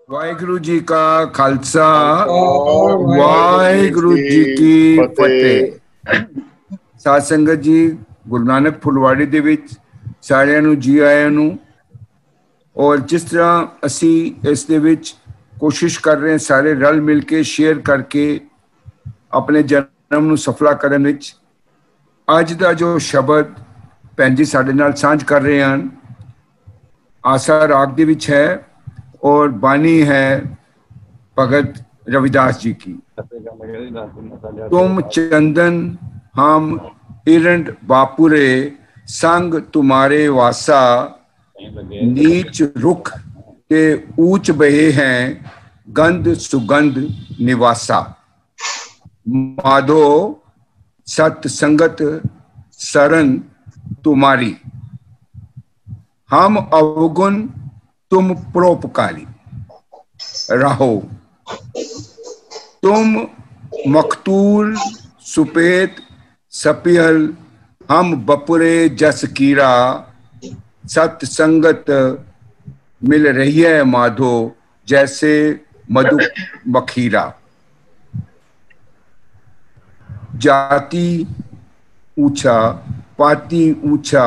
वाहिगुरु जी का खालसा वाहिगुरु वाहिगुरु जी की फतेह। साध संगत जी, गुरु नानक फुलवाड़ी दे विच सारिਆਂ ਨੂੰ जी आया ਨੂੰ। और जिस तरह असी इस दे विच कोशिश कर रहे हैं सारे रल मिल के शेयर करके अपने जन्म ਨੂੰ सफला ਕਰਨ ਵਿੱਚ ਅੱਜ ਦਾ जो शब्द ਭੈਣ ਜੀ ਸਾਡੇ ਨਾਲ ਸਾਂਝ कर रहे हैं आसा राग दे विच है और बानी है भगत रविदास जी की। तुम चंदन हम इरंड बापुरे संग तुम्हारे वासा, नीच रुख के ऊंच बहे हैं गंध सुगंध निवासा। माधो सत संगत शरण तुम्हारी, हम अवगुण तुम परोपकारी। रहो तुम मखतूल सुपेत सपियल, हम बपुरे जस कीरा। सत संगत मिल रही है माधो जैसे मधु मखीरा। जाति ऊंचा पाती ऊंचा,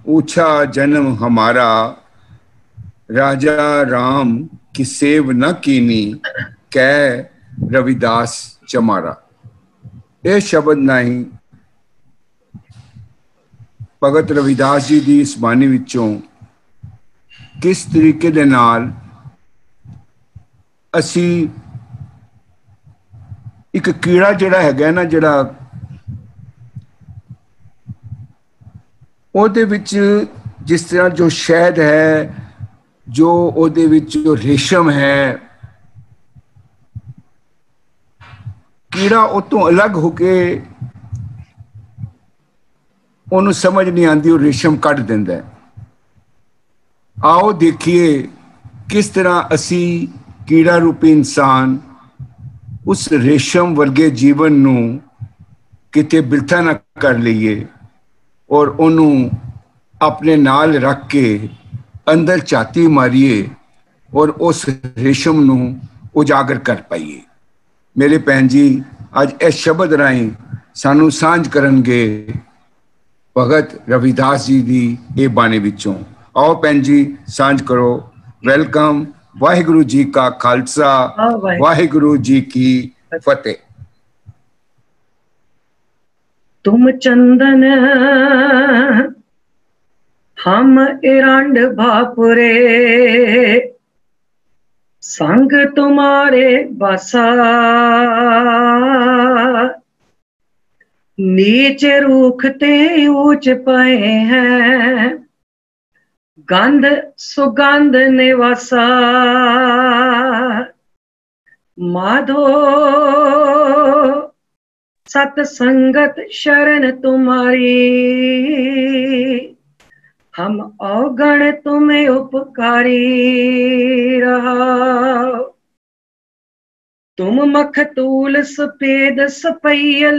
ऊंचा जन्म हमारा। राजा राम की सेव न कीनी, कह रविदास चमारा। यह शब्द नहीं भगत रविदास जी की इस बानी विचों किस तरीके दे नाल असी एक कीड़ा जिहड़ा हैगा ना, जिहड़ा ओहदे विच जिस तरह जो शहद है, जो ओहदे विच जो रेशम है, कीड़ा उतों अलग होके उन्होंने समझ नहीं आती, वो रेशम कट देंदा है। आओ देखिए किस तरह असी कीड़ा रूपी इंसान उस रेशम वर्गे जीवन नू किते बिरथा ना कर लीए और उन्होंने अपने नाल रख के अंदर झाती मारिए और उस रेशम नू उजागर कर पाइए। मेरे भैन जी अज इस शब्द राही सानू सांझ करनगे भगत रविदास जी की ये बाणी विचों। आओ भैन जी सांझ करो। वेलकम। वाहिगुरु जी का खालसा वाहिगुरु जी की फतेह। तुम चंदन हम इरंड भापुरे, संग तुम्हारे बसा। नीचे रूखते ऊंच पए हैं गंध सुगंध निवासा। माधो सत संगत शरण तुम्हारी, हम अवगण तुम्हें उपकारी। रहा तुम मखतूल सफेद सपैयल,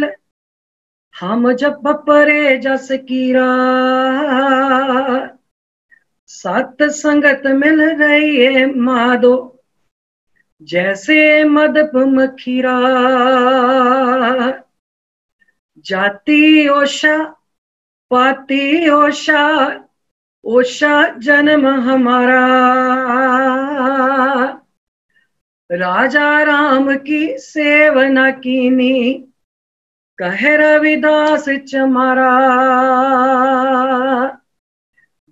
हम जब बपरे जस कीरा। सत संगत मिल रही है माधो जैसे मदप मखीरा। जाति ओशा पाती ओशा, ओशा जन्म हमारा। राजा राम की सेव न कीनी, कह रविदास चमारा।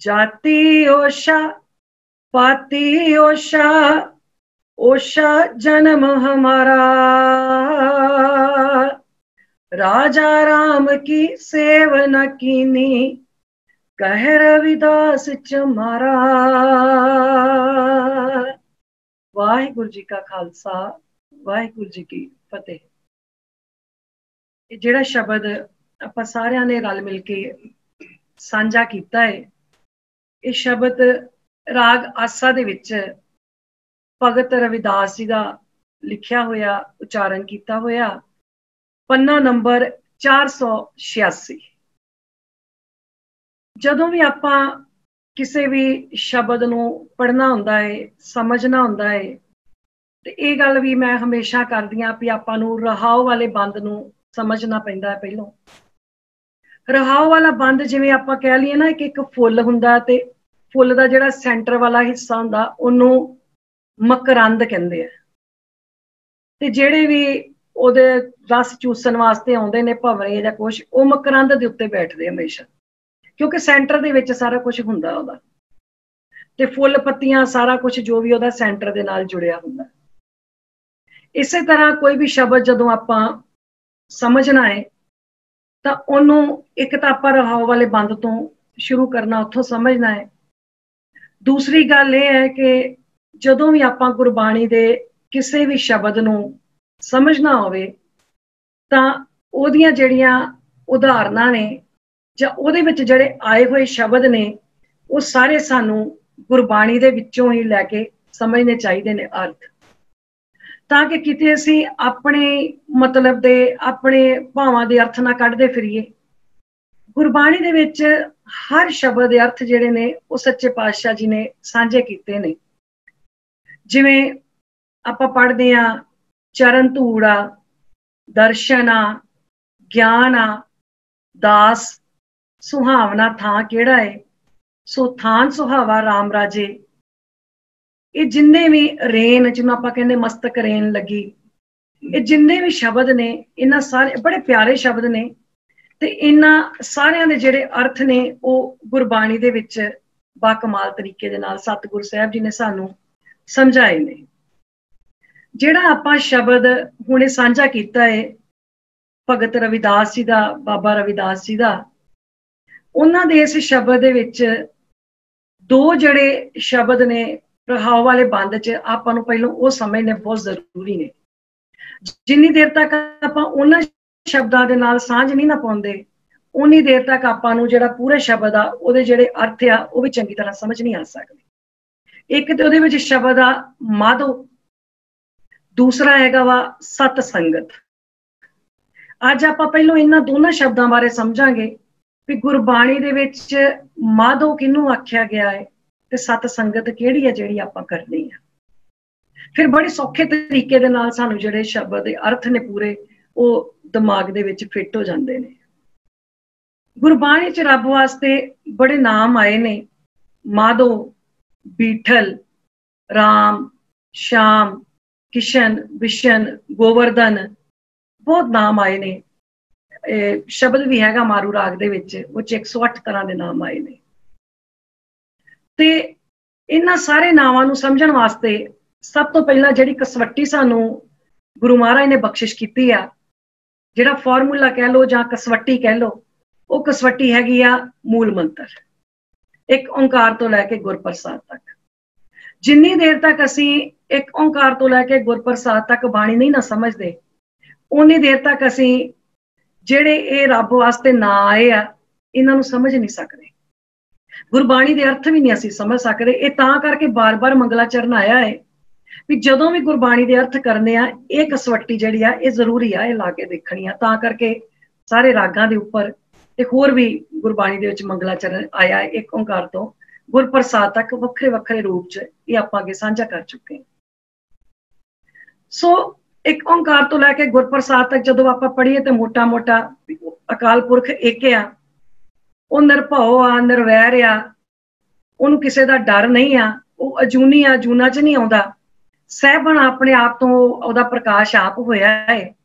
जाति ओशा पाती ओशा, ओशा जन्म हमारा। राजा राम की सेव न कीनी, कह रविदास चमारा। वाहिगुरु जी का खालसा वाहिगुरु जी की फतेह। ਜਿਹੜਾ शब्द ਆਪਾਂ ਸਾਰਿਆਂ ਨੇ रल मिल के ਸਾਂਝਾ ਕੀਤਾ है, ਇਹ शब्द राग आसा ਦੇ ਵਿੱਚ भगत रविदास जी का लिखिया होया उच्चारण किया होया पन्ना नंबर 486। जदों भी आपां किसी भी शब्द नूं पढ़ना हुंदा है, समझना हुंदा है, ਤੇ ਇਹ ਗੱਲ ਵੀ मैं हमेशा करदी हाँ भी आपां नूं रहाओ वाले बंद नूं समझना पैंदा है। पहलों रहाओ वाला बंद जिवें आपां कह लईए ना कि एक फुੱਲ हुंदा ते फुੱਲ दा जिहड़ा सेंटर वाला हिस्सा हुंदा ओनूं मकरंद कहंदे आ। ते जिहड़े भी ओहदे रस चूसन वास्ते आउंदे ने भंवरे जां कुछ ओह मकरंद दे उत्ते बैठदे हमेशा, क्योंकि सेंटर दे विच सारा कुछ हुंदा ओहदा ते फुੱਲ पत्तियां सारा कुछ जो भी ओहदा सेंटर दे नाल जुड़िया हुंदा। इसे तरह कोई भी शब्द जदों आपां समझना है तो ओनू एक तो आपां रहाओ वाले बंद तो शुरू करना, उत्थों समझना है। दूसरी गल यह है कि जदों भी आपां गुरबाणी दे किसी भी शब्द नू समझना होवे तां ओहदियां जिहड़ियां उदाहरणां ने जां ओहदे विच जिहड़े आए हुए शब्द ने वो सारे सानू गुरबाणी दे विचों ही लैके समझने चाहिए ने अर्थ, ताकि किते असीं अपने मतलब दे अपने भावां दे अर्थ ना कढदे फिरीए। गुरबाणी दे विच हर शब्द दे अर्थ जिहड़े ने वो सच्चे पातशाह जी ने सांझे कीते ने। जिवें आपां पढ़दे हां चरण धूड़ आ, दर्शन आ, ज्ञान आ, दास सुहावना थां केड़ा है, सो थान सुहावा राम राजे। ये जिन्ने भी रेन जिन्होंने आपां कहंदे मस्तक रेन लगी, ये जिन्ने भी शब्द ने इन्हां सारे बड़े प्यारे शब्द ने ते इन्हां सारियां दे जिहड़े अर्थ ने वो गुरबाणी दे विच बाकमाल तरीके दे नाल सतगुरु साहब जी ने सानू समझाए ने। जिहड़ा आपां शब्द हुणे सांझा कीता है भगत रविदास जी दा, बाबा रविदास जी दा, उन्हां दे इस शब्द दे विच दो जिहड़े शब्द ने रहाओ वाले बंद च आपां नूं पहलों वो समझने बहुत जरूरी ने। जिन्नी देर तक आपां उन्हां शब्दां दे नाल सांझ नहीं ना पाउंदे उन्नी देर तक आपां नूं जिहड़ा पूरे शब्द आ उहदे जिहड़े अर्थ आ वो भी चंगी तरह समझ नहीं आ सकदे। एक ते उहदे विच शब्द आ माधो, दूसरा हैगा वा सत संगत। अज आपां पहलों इन्हां दोनों शब्दां बारे समझांगे भी गुरबाणी दे विच माधो किहनूं आख्या गया है ते सत संगत किहड़ी है जिहड़ी आपां करनी है। फिर बड़े सौखे तरीके दे नाल सानू जिहड़े शब्द दे अर्थ ने पूरे वो दिमाग दे विच फिट हो जांदे ने। गुरबाणी च रब वास्ते बड़े नाम आए ने, माधो, बीठल, राम, श्याम, किशन, विशन, गोवर्धन, बहुत नाम आए ने। शब्द भी हैगा मारू राग दे विच, वो 108 तरह के नाम आए ने। ते इन्हां सारे नावां नूं समझण वास्ते सब तो पहला जिहड़ी कसवट्टी सानू गुरु महाराज ने बख्शिश कीती आ, जिहड़ा फॉर्मूला कह लो जां कसवट्टी कह लो, वो कसवट्टी हैगी आ मूल मंत्र, एक ओंकार तो लैके गुरप्रसाद तक। जिन्नी देर तक असी एक ओंकार तो लैके गुरप्रसाद तक बाणी नहीं ना समझदे उन्नी देर तक असी जिहड़े ये रब वास्ते ना आए आ इन्हां नूं समझ नहीं सकदे। गुरबाणी दे अर्थ भी नहीं असी समझ सकते। ये तां करके बार बार मंगलाचरण आया है भी जदों भी गुरबाणी दे अर्थ करने आ ये कसवट्टी जिहड़ी आ ये जरूरी आ, ये ला के देखनी आ। तां करके सारे रागां दे उपर ते होर भी गुरबाणी दे विच मंगलाचरण आया है एक ओंकार तो गुरप्रसाद तक वक्रे वक्रे रूप च ये आपां अगे सांझा कर चुके हैं। सो एक ओंकार तो लैके गुरप्रसाद तक जदों आपां पढ़ीए ते मोटा मोटा अकाल पुरख एक आ, वो निरभौ आ, निर्वैर आ, उन्होंने किसी का डर नहीं आ, वो अजूनी आ, जूना च नहीं आउंदा, सहबन अपने आप तो ओहदा प्रकाश आप होया है।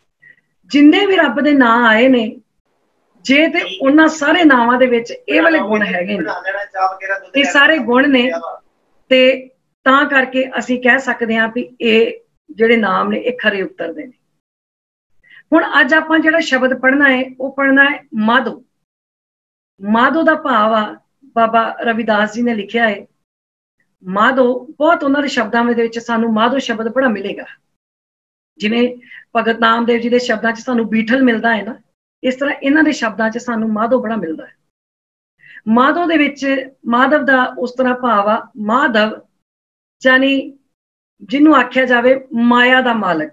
जिन्ने भी रब दे नाम आए ने जे ते उन्हां सारे नावां दे विच इह वाले गुण हैगे ने, ये सारे गुण ने ते तां करके असीं कह सकदे हां भी ये जिहड़े नाम ने ये खरे उतरदे ने। हुण अज आपां जिहड़ा शब्द पढ़ना है वो पढ़ना है माधो। माधो दा भाव आ बाबा रविदास जी ने लिखिया है माधो। बहुत उन्हां दे शब्दां दे विच सानू माधो शब्द बड़ा मिलेगा। जिवें भगत नामदेव जी दे शब्दां च सानू बीठल मिलदा है ना, इस तरह इन्हां दे शब्दां च सानू माधो बड़ा मिलदा है। माधो दे विच माधव दा उस तरह भाव आ माधव यानी जिन्हों आख्या जावे माया दा मालक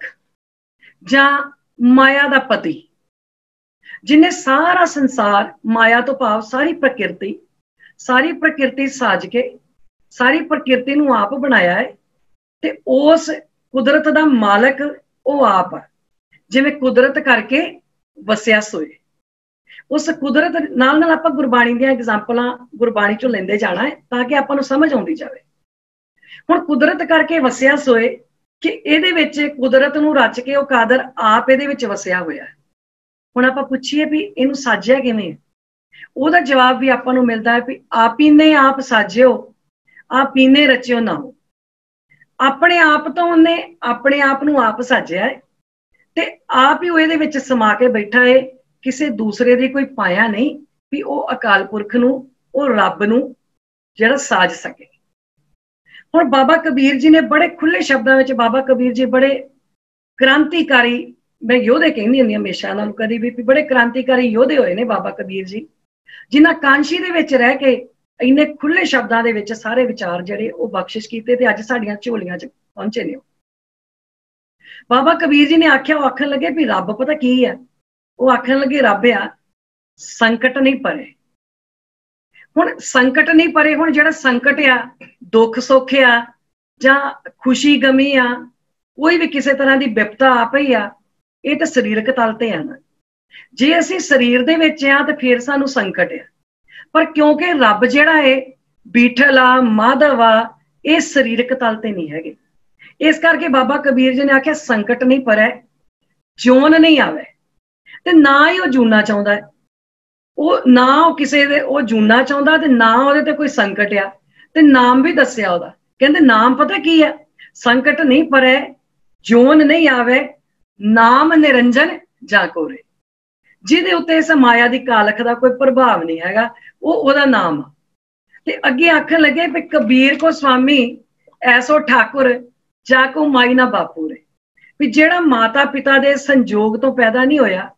जां माया दा पति, जिन्हें सारा संसार माया तो भाव सारी प्रकृति साज के सारी प्रकृति नूं आप बनाया है ते उस कुदरत दा मालक वो आप है, जिवें कुदरत करके वसिया सोए। उस कुदरत नाल नाल आपां गुरबाणी दी एग्जाम्पलां गुरबाणी चों लैंदे जाना है ताकि आपां नूं समझ आउंदी जावे। हुण कुदरत करके वसिया सोए कि इहदे विच कुदरत नूं रच के वो कादर आप इहदे विच वसिया होया। हुण आपां पुछीए भी इहनूं साजिया किवें, ਉਹਦਾ जवाब भी आपां नूं मिलदा है भी आप ही ने आप साजिओ, आप ही ने रचिओ ना हो। अपने आप तो उन्ने अपने आप नूं आप साजिया है ते आप ही ਉਹਦੇ ਵਿੱਚ ਸਮਾ ਕੇ बैठा है, किसी दूसरे दी कोई पाया नहीं भी वो अकाल पुरख नूं वो रब नूं जिहड़ा साज सके। हुण बाबा कबीर जी ने बड़े खुले शब्दां विच, बाबा कबीर जी बड़े क्रांतिकारी, मैं योधे कहनी हुंदी हमेशा नाल कदी भी बड़े क्रांतिकारी योधे होए ने बाबा कबीर जी, जिन्हां कांशी दे विच रह के इन्ने खुले शब्दां दे विच सारे विचार जिहड़े वो बख्शिश कीते ते अज साडीआं झोलियां च पहुंचे ने। बाबा कबीर जी ने आख्या, वो आखन लगे भी रब पता की है, वो आखन लगे रब आ संकट नहीं परे। हुण संकट नहीं परे, हुण जिहड़ा संकट आ, दुख सुख आ जां खुशी गमी आ, कोई भी किसी तरह की विपता आ पई आ, ये तो शरीरक तल ते आ ना। जे असीं शरीर दे विच आ ते फिर सानूं संकट आ, पर क्योंकि रब जिहड़ा है बीठल आ माधव आ, ये शरीरक तल ते नहीं हैगे। इस करके बाबा कबीर जी ने आख्या संकट नहीं परै, जोन नहीं आवे ते ना ही वो जूना चाहुंदा है, वो ना वो किसी दे वो जूना चाहुंदा ते ना ਉਹਦੇ ते कोई संकट आ। ते नाम भी दस्सिया ਉਹਦਾ, कहंदे नाम पता की है, संकट नहीं परै, जोन नहीं आवे, नाम निरंजन जा कोरे। जिहदे उत्ते इस माया दी कालख दा कोई प्रभाव नहीं हैगा, वो ਉਹਦਾ नाम आ। ते अगे आखन लगे भी कबीर को स्वामी ऐसो ठाकुर जाको माई ना बापू रे, भी जेड़ा माता पिता दे संजोग तो पैदा नहीं होया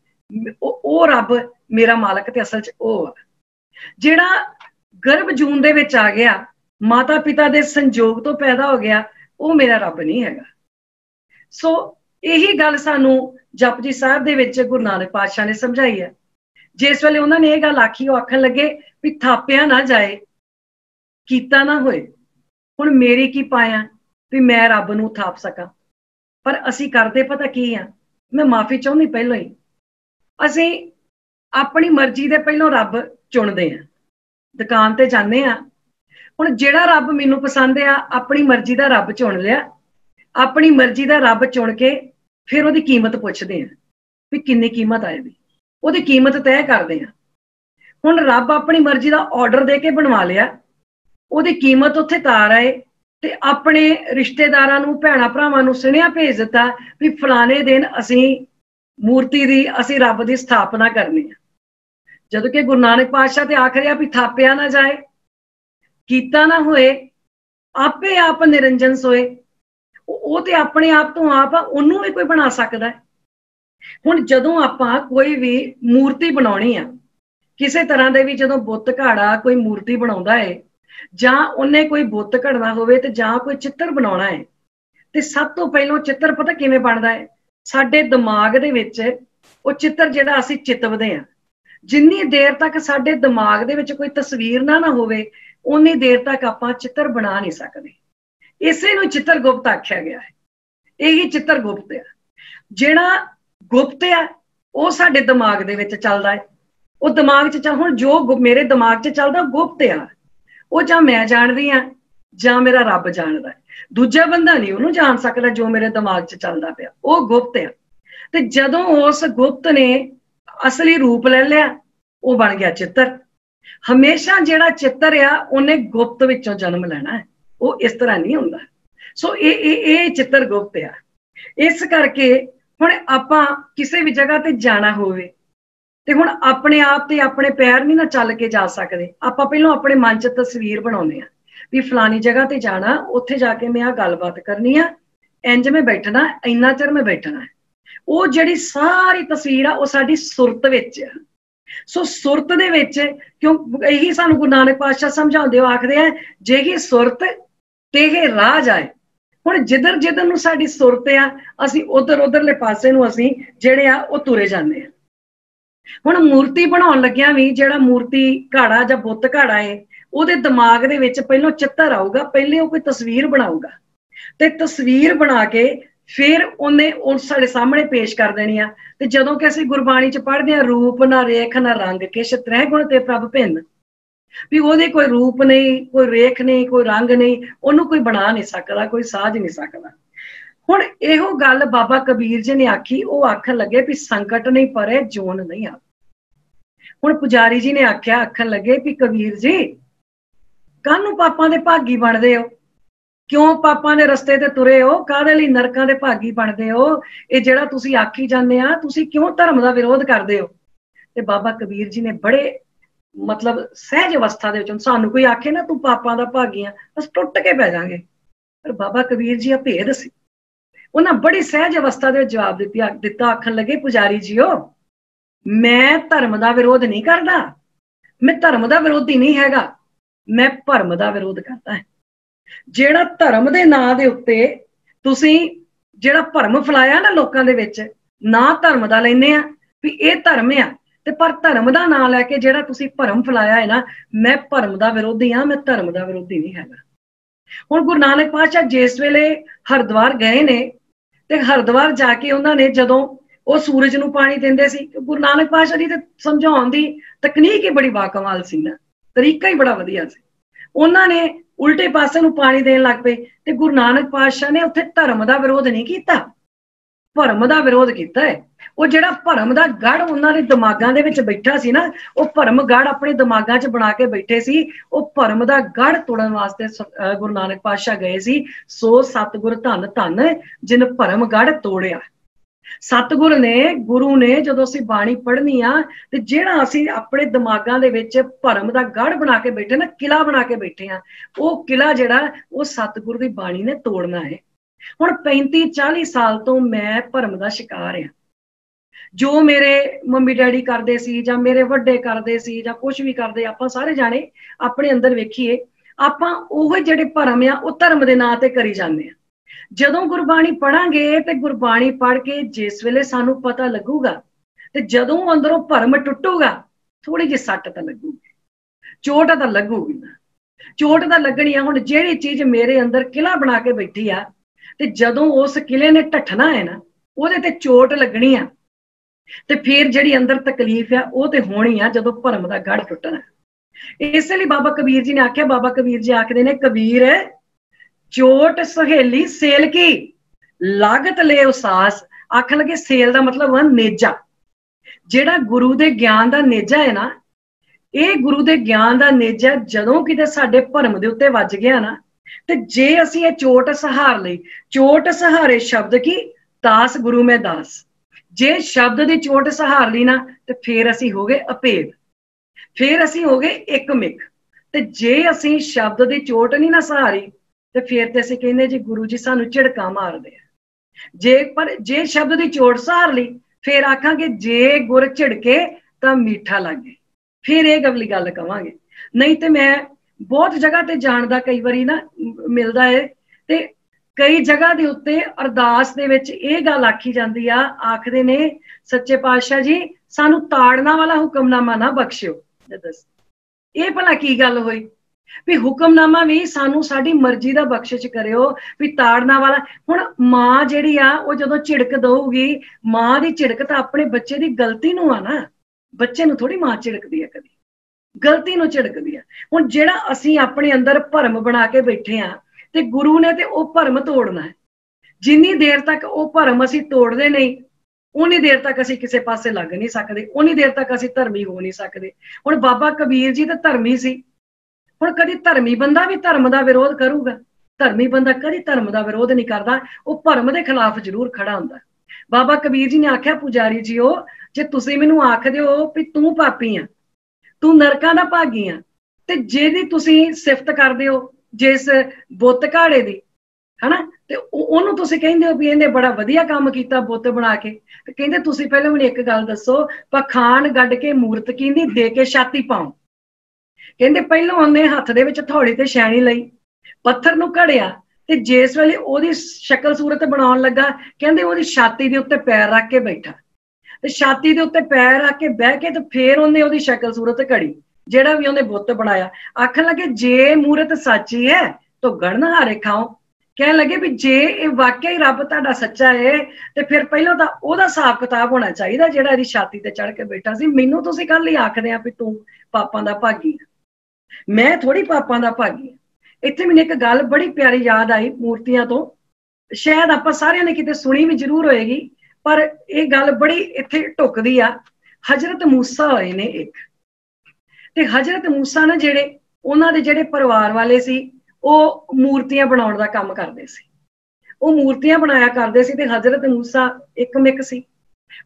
वो रब मेरा मालक ते असल च वो आ। जेड़ा गर्भ जून दे विच आ गया, माता पिता दे संजोग तो पैदा हो गया, वो मेरा रब नहीं हैगा। सो यही गल सानू जपजी साहब दे विच गुरु नानक पातशाह ने समझाई है। जिस वेले उन्होंने ये गल आखी, वो आखन लगे भी थापिया ना जाए, कीता ना होए। हुण मेरी की पाया भी मैं रब नूं थाप सकां, पर असीं करदे पता की आ, मैं माफी चाहुंदी पहलों ही, असीं अपनी मर्जी दे पहलों रब चुनदे आ, दुकान ते जांदे आ, हुण जिहड़ा रब मैनूं पसंद आ अपनी मर्जी दा रब चुन लिया, अपनी मर्जी दा रब चुन के फिर उहदी कीमत पुछदे आ भी किन्नी कीमत आए दी, उहदी कीमत तय करदे आ। हुण रब अपनी मर्जी दा ऑर्डर दे के बनवा लिया, उहदी कीमत उत्थे तार आए ते अपने रिश्तेदारां नूं भैणां भरावां नूं सुनेहा भेज दिता भी फलाने दिन असीं मूर्ति दी असीं रब दी स्थापना करनी है। जदों कि गुरु नानक पातशाह ते आख रहा भी थापिया ना जाए, कीता ना होए, आपे आप निरंजन सोए। वो ते अपने आप तो आप आ, उन्होंने भी कोई बना सकता है। हुण जदों आपां कोई भी मूर्ति बनाउणी आ, किसी तरह दे भी जदों बुत घाड़ा कोई मूर्ति बनाउंदा है जां उन्हें कोई बुत घड़ना होवे ते जां कोई चित्र बनाउणा है, ते सब तो पहलों चित्र पता किवें बनदा है, साडे दिमाग दे विच वो चित्र जिहड़ा असीं चितवदे आ, जिन्नी देर तक साडे दिमाग दे विच कोई तस्वीर ना होवे उन्नी देर तक आपां चित्र बना नहीं सकदे। इसे नूं चित्र गुप्त आख्या गया है। यही चित्र गुप्त है, जिहड़ा गुप्त है वो साडे दिमाग दे विच चलदा है, वो दिमाग च हुण जो मेरे दिमाग च चलदा गुप्त है, वो जां मैं जाणदी हां जां मेरा रब जाणदा है। दूजा बंदा नहीं उहनूं जाण सकदा जो मेरे दिमाग च चलदा पिया, वो गुप्त है। ते जदों उस गुप्त ने असली रूप ले लिया, वो बन गया चित्र। हमेशा जिहड़ा चित्र आ उन्हें गुप्त विचों जन्म लेना है, वो इस तरह नहीं हुंदा। सो ये चित्र गुप्त आ। इस करके हुण आपां किसी भी जगह ते जाना होवे ते हुण अपने आप ते अपने पैर नहीं ना चल के जा सकदे। आपां पहलों अपने मन च तस्वीर बनाउने आ भी फलानी जगह ते जाना, उत्थे जाके मैं आ गलबात करनी आ, इंज में बैठना, इन्ना चिर में बैठना है। वो जिहड़ी सारी तस्वीर आ वो साडी सुरत विच आ। सो सुरत दे विच क्यों यही सानू गुरु नानक पातशाह समझाउंदे हो आखदे आ जेही सुरत तेहे राह जाए। हुण जिधर जिधर नूं साडी सुरत आ असीं उधर उधरले पासे नूं असीं जिहड़े आ वो तुरे जांदे आ। हुण मूर्ति बनाउण लग्गिआं भी जिहड़ा मूर्ति घाड़ा जां बुत घाड़ा है ਉਹਦੇ दिमाग दे विच पहलों चित्र आऊगा, पहले वो कोई तस्वीर बनाऊगा ते तस्वीर बना के फिर उन्हें उस साडे सामने पेश कर देनी आ। ते जदों कि असीं गुरबाणी च पढ़दे हां, रूप ना रेख ना रंग किश त्रै गुण ते प्रभ भिन्न, भी ओहदे कोई रूप नहीं, कोई रेख नहीं, कोई रंग नहीं, ओनू कोई बना नहीं सकदा, कोई साज नहीं सकदा। हुण इहो गल बाबा कबीर जी ने आखी, वो आखन लगे भी संकट नहीं परे जोन नहीं आ। हुण पुजारी जी ने आख्या, आखन लगे भी कबीर जी काहनूं पापां दे भागी बनदे हो, क्यों पापां दे रस्ते ते तुरे हो, काहदे लई नरकां दे भागी बनदे हो, ये जिहड़ा तुसीं आखी जांदे आ, तुसीं क्यों धर्म दा विरोध करदे हो। ते बाबा कबीर जी ने बड़े मतलब सहज अवस्था दे विच, सानूं कोई आखे ना तू पापां दा भागी आ, अस टुट के पै जांगे, पर बाबा कबीर जी अभेद सी। उन्हें बड़ी सहज अवस्था दे जवाब दिता, आखन लगे पुजारी जीओ मैं धर्म दा विरोध नहीं करदा, मैं धर्म दा विरोधी नहीं हैगा, मैं भरम दा विरोध करदा है। जेड़ा धर्म दे नां दे उत्ते तुसीं जेड़ा भरम फैलाया ना लोकां दे विच, ना धर्म दा लैने आ भी ये धर्म आ, ते पर धर्म दा नां लैके जेड़ा तुसीं भरम फैलाया है ना, मैं भरम दा विरोधी हां, मैं धर्म दा विरोधी नहीं हैगा। हुण गुरु नानक पातशाह जिस वेले हरिद्वार गए ने, ते हरिद्वार जाके उन्होंने जदों वो सूरज नूं पानी देंदे सी, गुरु नानक पातशाह जी ते समझाउण दी तकनीक ही बड़ी बाकमाल सी ना, तरीका ही बड़ा वधिया सी। उन्होंने उल्टे पासे नूं पानी देन लग पे, ते गुरु नानक पातशाह ने उत्थे धर्म दा विरोध नहीं कीता, भरम दा विरोध कीता है। वो जिहड़ा भरम दा गढ़ उन्हां दे दिमागां दे विच बैठा सी ना, वो भरम गढ़ अपने दिमागां च बना के बैठे सी, वो भरम दा गढ़ तोड़न वास्ते गुरु नानक पातशाह गए सी। सो सतगुर धन धन जिन भरम गढ़ तोड़िया। सतगुर ने गुरु ने जदों असीं बाणी पढ़नी आ, ते जिहड़ा असीं अपने दिमागां दे विच भरम दा गढ़ बना के बैठे ना, किला बना के बैठे आ, वो किला जिहड़ा वो सतगुर दी बाणी ने तोड़ना है। हुण 35-40 साल तो मैं भरम दा शिकार आ। जो मेरे मम्मी डैडी करते सी, जां मेरे वड्डे करते सी, जां कुछ भी करते, आपां सारे जाने अपने अंदर वेखीए, आपां ओह जिहड़े भरम आ वो धर्म दे नां ते करी जांदे आ। जदों गुरबाणी पढ़ांगे ते गुरबाणी पढ़ के जिस वेले सानू पता लगूगा, ते जदों अंदरों भरम टुटूगा, थोड़ी जी सट तां लगूगी, चोट तां लगूगी ना, चोट तां लगनी आ। हुण जिहड़ी चीज मेरे अंदर किला बना के बैठी आ, ते जदों उस किले ने ढठना है ना, ओहदे ते चोट लगनी आ, ते फिर जिहड़ी अंदर तकलीफ है वो ते होनी आ जदों भरम दा गढ़ टुटना। इसलिए बाबा कबीर जी ने आख्या, बाबा कबीर जी आखदे ने, कबीर चोट सहेली सेल की लागत ले उसास। आखन लगे सेल दा मतलब है नेजा, जेड़ा गुरु दे ज्ञान दा नेजा है ना, ये गुरु दे ज्ञान दा नेजा जदों किते साडे भरम दे उत्ते वज गया ना, ते जे असीं ये चोट सहार लई, चोट सहारे शब्द की दास गुरु में दास, जे शब्द दी चोट सहार ली ना, ते फिर असीं हो गए अभेद, फिर असीं हो गए एकमिक। ते जे असीं शब्द दी चोट नहीं ना सहारी, ते फिर ते असीं कहंदे जी गुरु जी सानू झिड़कां मारदे आ। जे शब्द दी चोट सहार ली, फिर आखांगे जे गुर झिड़के तां मीठा लगे, फिर ये अगली गल कवांगे। नहीं ते मैं बहुत जगह ते जानदा, कई बारी ना मिलदा है, ते कई जगह दे उत्ते अरदास दे विच ये गल आखी जांदी आ, आखदे ने सच्चे पातशाह जी सानू ताड़ना वाला हुक्मनामा ना बख्शियो। दस ये भला की गल होई भी हुक्मनामा भी सानू साडी मर्जी दा बख्शिश करियो, भी ताड़ना वाला। हुण मां जिहड़ी आ वो जदों झिड़क दऊगी, मां दी झिड़क तां अपने बच्चे दी गलती नूं आ ना, बच्चे नूं थोड़ी मां झिड़कदी है, कदी गलती नूं झिड़कदी आ। हुण जिहड़ा असीं अपने अंदर भरम बना के बैठे आ, ते गुरु ने ते वो भरम तोड़ना है। जिन्नी देर तक वो भरम असीं तोड़दे नहीं, उन्नी देर तक असीं किसी पासे लग नहीं सकदे, उन्नी देर तक असीं धर्मी हो नहीं सकदे। हुण बाबा कबीर जी ते धर्मी सी, हुण कदी धर्मी बंदा भी धर्म दा विरोध करूगा? धर्मी बंदा कदी धर्म दा विरोध नहीं करदा, वो भरम दे खिलाफ जरूर खड़ा हुंदा। बाबा कबीर जी ने आख्या, पुजारी जी ओ जे तुसीं मैनूं आखदे हो भी तूं पापी आ, तू नरकां दा भागी आ, ते जेदी तुसीं सिफत करदे हो जिस बुत घाड़े दी, है ना, ते ओनूं तुसीं कहिंदे हो भी इहने बड़ा वधिया काम कीता बुत बना के, ते कहिंदे तुसीं पहले मैनूं एक गल दसो, पखान गड्ड के मूरत कींदी दे के छाती पाऊं। कहंदे पहलों उहने हत्थ दे विच थौड़ी ते छैणी लई, पत्थर नूं घड़िया, ते जिस वेले ओहदी शक्ल सूरत बनाउण लगा, कहंदे ओहदी छाती दे उत्ते पैर रख के बैठा, ते छाती दे उत्ते पैर रख के बह के, ते फिर उहने ओहदी शक्ल सूरत घड़ी, जेड़ा भी उहने बुत बनाया। आखन लगे जे मूरत सच्ची है तो गणनहारे खाओ, कह लगे भी जे वाकई रब तुहाडा सच्चा है तो फिर पहलों तो ओहदा हिसाब किताब होना चाहिए जिहड़ा इहदी छाती ते चढ़ के बैठा सी। मैनूं तुसीं कल ही आखदे आ भी तूं पापां दा भागी, मैं थोड़ी पापां दा भागी। इत्थे मैनूं एक गल बड़ी प्यारी याद आई मूर्तियां तो, शायद आपां सारियां ने किते सुनी भी जरूर होएगी, पर यह गल बड़ी इत्थे ढुकदी आ। हजरत मूसा होए ने एक, ते हजरत मूसा ने जेड़े उन्हां दे जेड़े परिवार वाले सी ਉਹ मूर्तियां बनाउण दा काम करदे सी, ਉਹ मूर्तियां बनाया करदे सी। ते हजरत मूसा एक मिक सी।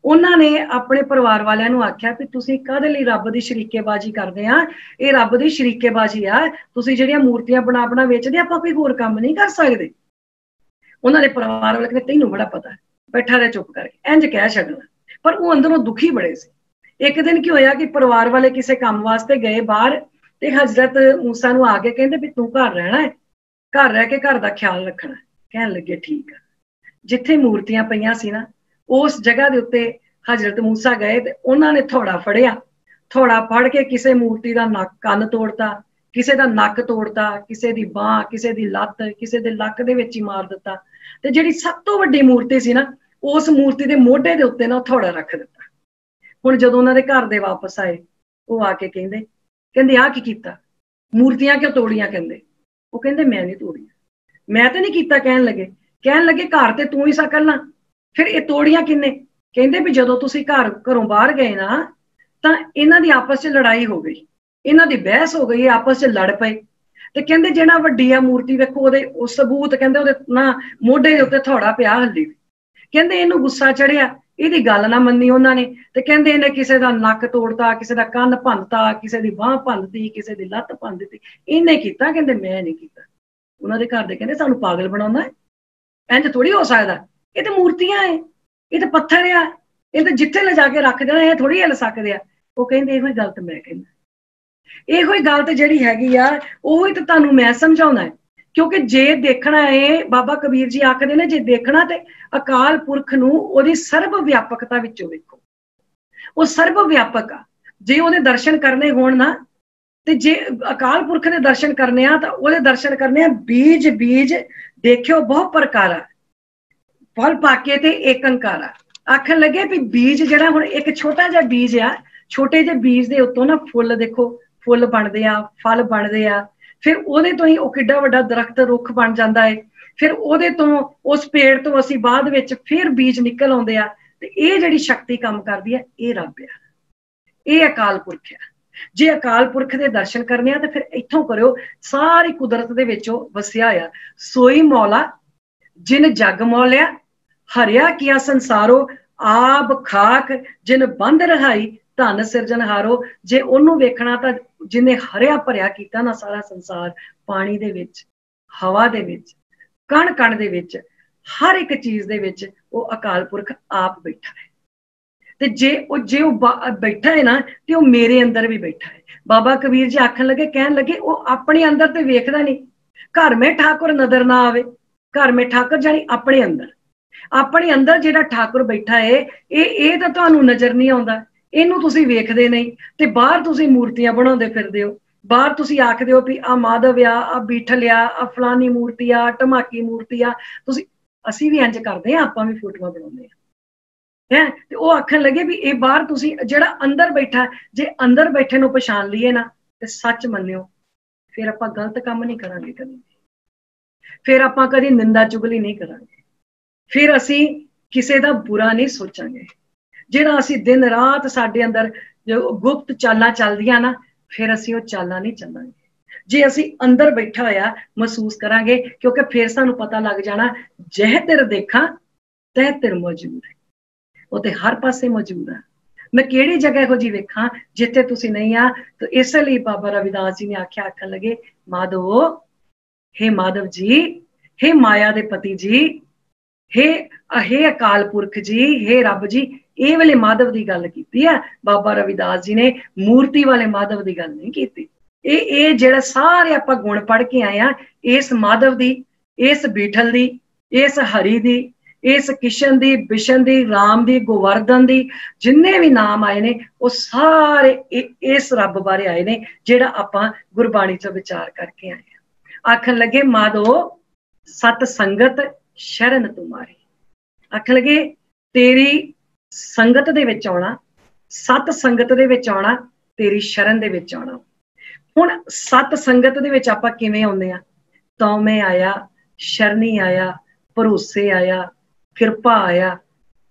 उन्हां ने अपने परिवार वालियां नूं आख्या भी तुसीं काहदे लई रब दी शरीकेबाजी करदे आ, ये रब दी शरीकेबाजी आ, तुसीं जेहड़ियां मूर्तियां बना बना वेचदे आपां कोई होर काम नहीं कर सकदे। उन्हां दे परिवार वाले कहंदे तैनूं बड़ा पता, बैठा रह चुप करके, इंज कह छड्डना। पर वो अंदरों दुखी बड़े सी। एक दिन की होया कि परिवार वाले किसी काम वास्ते गए बाहर, ते हजरत मूसा नूं आके कहंदे भी तूं घर रहना है, घर रह के घर दा ख्याल रखना। कहन लगे ठीक है। जिथे मूर्तियां पईयां सी ना उस जगह दे उत्ते हजरत मूसा गए ते उन्हां ने थोड़ा फड़िया, थोड़ा फड़ के किसी मूर्ति दा नक कन्न तोड़ता, किसी दा नक तोड़ता, किसी दी बांह, किसी दी लत्त, किसी दे लक दे विच ही मार दिता। ते जिहड़ी सब तो वड्डी मूर्ति सी ना उस मूर्ति दे मोढे दे उत्ते ना थोड़ा रख दिता। हुण जदों उन्हां दे घर दे वापस आए वो आके कहंदे आ की कीता, मूर्तियां क्यों तोड़ियां? कहंदे मैं नहीं तोड़ियां, मैं तो नहीं कीता। कहन लगे घर ते तू ही सकल ना, फिर ये तोड़ियां किन्ने? कहंदे भी जदों तुसीं घरों बाहर गए ना तां इन्हां दी आपस च लड़ाई हो गई, इन्हां दी बहस हो गई, आपस च लड़ पए। ते कहंदे जिहड़ा वड्डी आ मूर्ति वेखो ओहदे उस सबूत, कहंदे ओहदे ना मोढे दे उत्ते थोड़ा पिया हल्ली। कहंदे इहनूं गुस्सा चढ़िया, ਇਹਦੀ ਗੱਲ ना मन्नी ਉਹਨਾਂ ने, ਤੇ ਕਹਿੰਦੇ ਇਹਨੇ ਕਿਸੇ ਦਾ ਨੱਕ ਤੋੜਤਾ, ਕਿਸੇ ਦਾ ਕੰਨ ਭੰਨਤਾ, ਕਿਸੇ ਦੀ ਬਾਹ ਭੰਨਤੀ, ਕਿਸੇ ਦੀ ਲੱਤ ਭੰਨ ਦਿੱਤੀ। ਇਹਨੇ ਕੀਤਾ, ਕਹਿੰਦੇ ਮੈਂ ਨਹੀਂ ਕੀਤਾ। ਉਹਨਾਂ ਦੇ ਘਰ ਦੇ ਕਹਿੰਦੇ ਸਾਨੂੰ ਪਾਗਲ ਬਣਾਉਣਾ ਹੈ, ਇੰਜ ਥੋੜੀ ਹੋ ਸਕਦਾ, ਇਹ ਤਾਂ ਮੂਰਤੀਆਂ ਹੈ, ਇਹ ਤਾਂ ਪੱਥਰ ਆ, ਇਹ ਤਾਂ ਜਿੱਥੇ ਲਿਜਾ ਕੇ ਰੱਖ ਦੇਣਾ, ਇਹ ਥੋੜੀ ਹਿੱਲ ਸਕਦੇ ਆ। ਉਹ ਕਹਿੰਦੇ ਇਹੋ ਹੀ ਗੱਲ ਤੇ ਮੈਂ ਕਹਿੰਦਾ, ਇਹੋ ਹੀ ਗੱਲ ਤੇ ਜਿਹੜੀ ਹੈਗੀ ਆ ਉਹੀ ਤਾਂ ਤੁਹਾਨੂੰ ਮੈਂ ਸਮਝਾਉਣਾ ਹੈ। क्योंकि जे देखना है, बाबा कबीर जी आखदे ने जे देखना ते अकाल पुरख नूं ओहदी सर्व व्यापकता विचों वेखो। वो सर्व व्यापक आ, जे ओहदे दर्शन करने होण ना ते जे अकाल पुरख दे दर्शन करने आ तां ओहदे दर्शन करने आ बीज बीज देखियो बहुत प्रकार आ, फल पाके ते एकंकार आ। आखन लगे भी बीज जिहड़ा हुण एक छोटा जिहा बीज आ, छोटे जिहे बीज दे उत्तों ना फुੱਲ देखो, फुੱਲ बनदे आ, फल बनदे आ, फिर ਉਹਦੇ ਤੋਂ ਹੀ ਉਹ ਕਿੱਡਾ ਵੱਡਾ ਦਰਖਤ ਰੁੱਖ ਬਣ ਜਾਂਦਾ ਹੈ। ਫਿਰ ਉਹਦੇ ਤੋਂ ਉਸ ਪੇੜ ਤੋਂ ਅਸੀਂ ਬਾਅਦ ਵਿੱਚ ਫਿਰ ਬੀਜ ਨਿਕਲ ਆਉਂਦੇ ਆ। ਤੇ ਇਹ ਜਿਹੜੀ ਸ਼ਕਤੀ ਕੰਮ ਕਰਦੀ ਹੈ ਇਹ ਰੱਬ ਆ, ਇਹ ਅਕਾਲ ਪੁਰਖ ਆ। ਜੇ ਅਕਾਲ ਪੁਰਖ ਦੇ ਦਰਸ਼ਨ ਕਰਨੇ ਆ ਤਾਂ ਫਿਰ ਇੱਥੋਂ ਕਰਿਓ, ਸਾਰੀ ਕੁਦਰਤ ਦੇ ਵਿੱਚੋਂ ਵਸਿਆ ਆ। ਸੋਈ ਮੌਲਾ ਜਿਨ ਜਗ ਮੌਲਿਆ, ਹਰਿਆ ਕੀਆ ਸੰਸਾਰੋ, ਆਬ ਖਾਕ ਜਿਨ ਬੰਦ ਰਹਾਈ, ਧਨ ਸਿਰਜਣਹਾਰੋ। ਜੇ ਉਹਨੂੰ ਵੇਖਣਾ ਤਾਂ जिन्हें हरिया भरिया कीता ना सारा संसार, पानी दे विच, हवा दे विच, कण कण दे विच, हर एक चीज दे विच वो अकाल पुरख आप बैठा है। ते जे बैठा है ना ते वो मेरे अंदर भी बैठा है। बाबा कबीर जी आखन लगे, कहन लगे वो अपने अंदर ते वेखदा नहीं, घर में ठाकुर नजर ना आवे, घर में ठाकुर जानी अपने अंदर जिहड़ा ठाकुर बैठा है ये तां तुहानूं नजर नहीं आउंदा, ਇਹਨੂੰ ਤੁਸੀਂ ਵੇਖਦੇ ਨਹੀਂ। ਤੇ ਬਾਹਰ ਤੁਸੀਂ ਮੂਰਤੀਆਂ ਬਣਾਉਂਦੇ ਫਿਰਦੇ ਹੋ, ਬਾਹਰ ਤੁਸੀਂ ਆਖਦੇ ਹੋ ਵੀ ਆ ਮਾਧਵ ਆ, ਆ ਬੀਠਲ ਆ, ਆ ਫਲਾਨੀ ਮੂਰਤੀ ਆ, ਢਮਾਕੀ ਮੂਰਤੀ ਆ। ਤੁਸੀਂ ਅਸੀਂ ਵੀ ਇੰਜ ਕਰਦੇ ਆ, ਆਪਾਂ ਵੀ ਫੋਟੋਆਂ ਬਣਾਉਂਦੇ ਆ ਹੈ। ਤੇ ਉਹ ਆਖਣ ਲੱਗੇ ਵੀ ਇਹ ਬਾਹਰ ਤੁਸੀਂ ਜਿਹੜਾ ਅੰਦਰ ਬੈਠਾ, ਜੇ ਅੰਦਰ ਬੈਠੇ ਨੂੰ ਪਛਾਣ ਲਈਏ ਨਾ ਤੇ ਸੱਚ ਮੰਨਿਓ ਫਿਰ ਆਪਾਂ ਗਲਤ ਕੰਮ ਨਹੀਂ ਕਰਾਂਗੇ ਕਦੇ, ਫਿਰ ਆਪਾਂ ਕਦੀ ਨਿੰਦਾ ਚੁਗਲੀ ਨਹੀਂ ਕਰਾਂਗੇ, ਫਿਰ ਅਸੀਂ ਕਿਸੇ ਦਾ ਬੁਰਾ ਨਹੀਂ ਸੋਚਾਂਗੇ। ਜਿਹੜਾ ਅਸੀਂ दिन रात ਸਾਡੇ ਅੰਦਰ ਜੋ ਗੁਪਤ ਚਾਲਾਂ ਚੱਲਦੀਆਂ ਨਾ, ਫਿਰ ਅਸੀਂ ਉਹ ਚਾਲਾਂ ਨਹੀਂ ਚੱਲਾਂਗੇ। ਜੇ ਅਸੀਂ ਅੰਦਰ ਬੈਠਾ ਹੋਇਆ ਮਹਿਸੂਸ ਕਰਾਂਗੇ, ਕਿਉਂਕਿ ਫਿਰ ਸਾਨੂੰ ਪਤਾ ਲੱਗ ਜਾਣਾ ਜਹ ਤਿਰ ਦੇਖਾਂ ਤਹਿ ਤਿਰ ਮੌਜੂਦ ਹੈ, ਉਹ ਤੇ ਹਰ ਪਾਸੇ ਮੌਜੂਦ ਆ। ਮੈਂ ਕਿਹੜੀ ਜਗ੍ਹਾ ਇਹੋ ਜਿਹੀ ਵੇਖਾਂ ਜਿੱਥੇ ਤੁਸੀਂ ਨਹੀਂ ਆ। ਤਾਂ ਇਸ ਲਈ ਬਾਬਾ ਰਵਿਦਾਸ ਜੀ ਨੇ ਆਖਿਆ, ਆਖਣ ਲੱਗੇ ਮਾਧੋ, हे माधव जी, हे माया दे पति जी, हे अकाल पुरख जी, हे रब जी। ਇਹ ਵਾਲੇ ਮਾਧਵ ਦੀ ਗੱਲ ਕੀਤੀ ਆ ਬਾਬਾ ਰਵਿਦਾਸ ਜੀ ਨੇ, ਮੂਰਤੀ ਵਾਲੇ ਮਾਧਵ ਦੀ ਗੱਲ ਨਹੀਂ ਕੀਤੀ। ਇਹ ਜਿਹੜਾ ਸਾਰੇ ਆਪਾਂ ਗੁਣ ਪੜ੍ਹ ਕੇ ਆਏ ਆ, ਇਸ ਮਾਧਵ ਦੀ, ਇਸ ਬੀਠਲ ਦੀ, ਇਸ ਹਰੀ ਦੀ, ਇਸ ਕਿਸ਼ਨ ਦੀ, ਬਿਸ਼ਨ ਦੀ, ਰਾਮ ਦੀ, ਗੋਵਰਧਨ ਦੀ, ਜਿੰਨੇ ਵੀ ਨਾਮ ਆਏ ਨੇ ਉਹ ਸਾਰੇ ਇਸ ਰੱਬ ਬਾਰੇ ਆਏ ਨੇ ਜਿਹੜਾ ਆਪਾਂ ਗੁਰਬਾਣੀ ਤੋਂ ਵਿਚਾਰ ਕਰਕੇ ਆਏ ਆ। ਆਖਣ ਲੱਗੇ ਮਾਧੋ, सत संगत शरण तुम्हारी। आख लगे तेरी संगत दे विच आउणा, सत संगत दे विच आउणा, तेरी शरण दे विच आउणा। हुण सत संगत दे विच आपां किवें आउंदे आ? तौमे आया, शरणी आया, भरोसे आया, किरपा आया।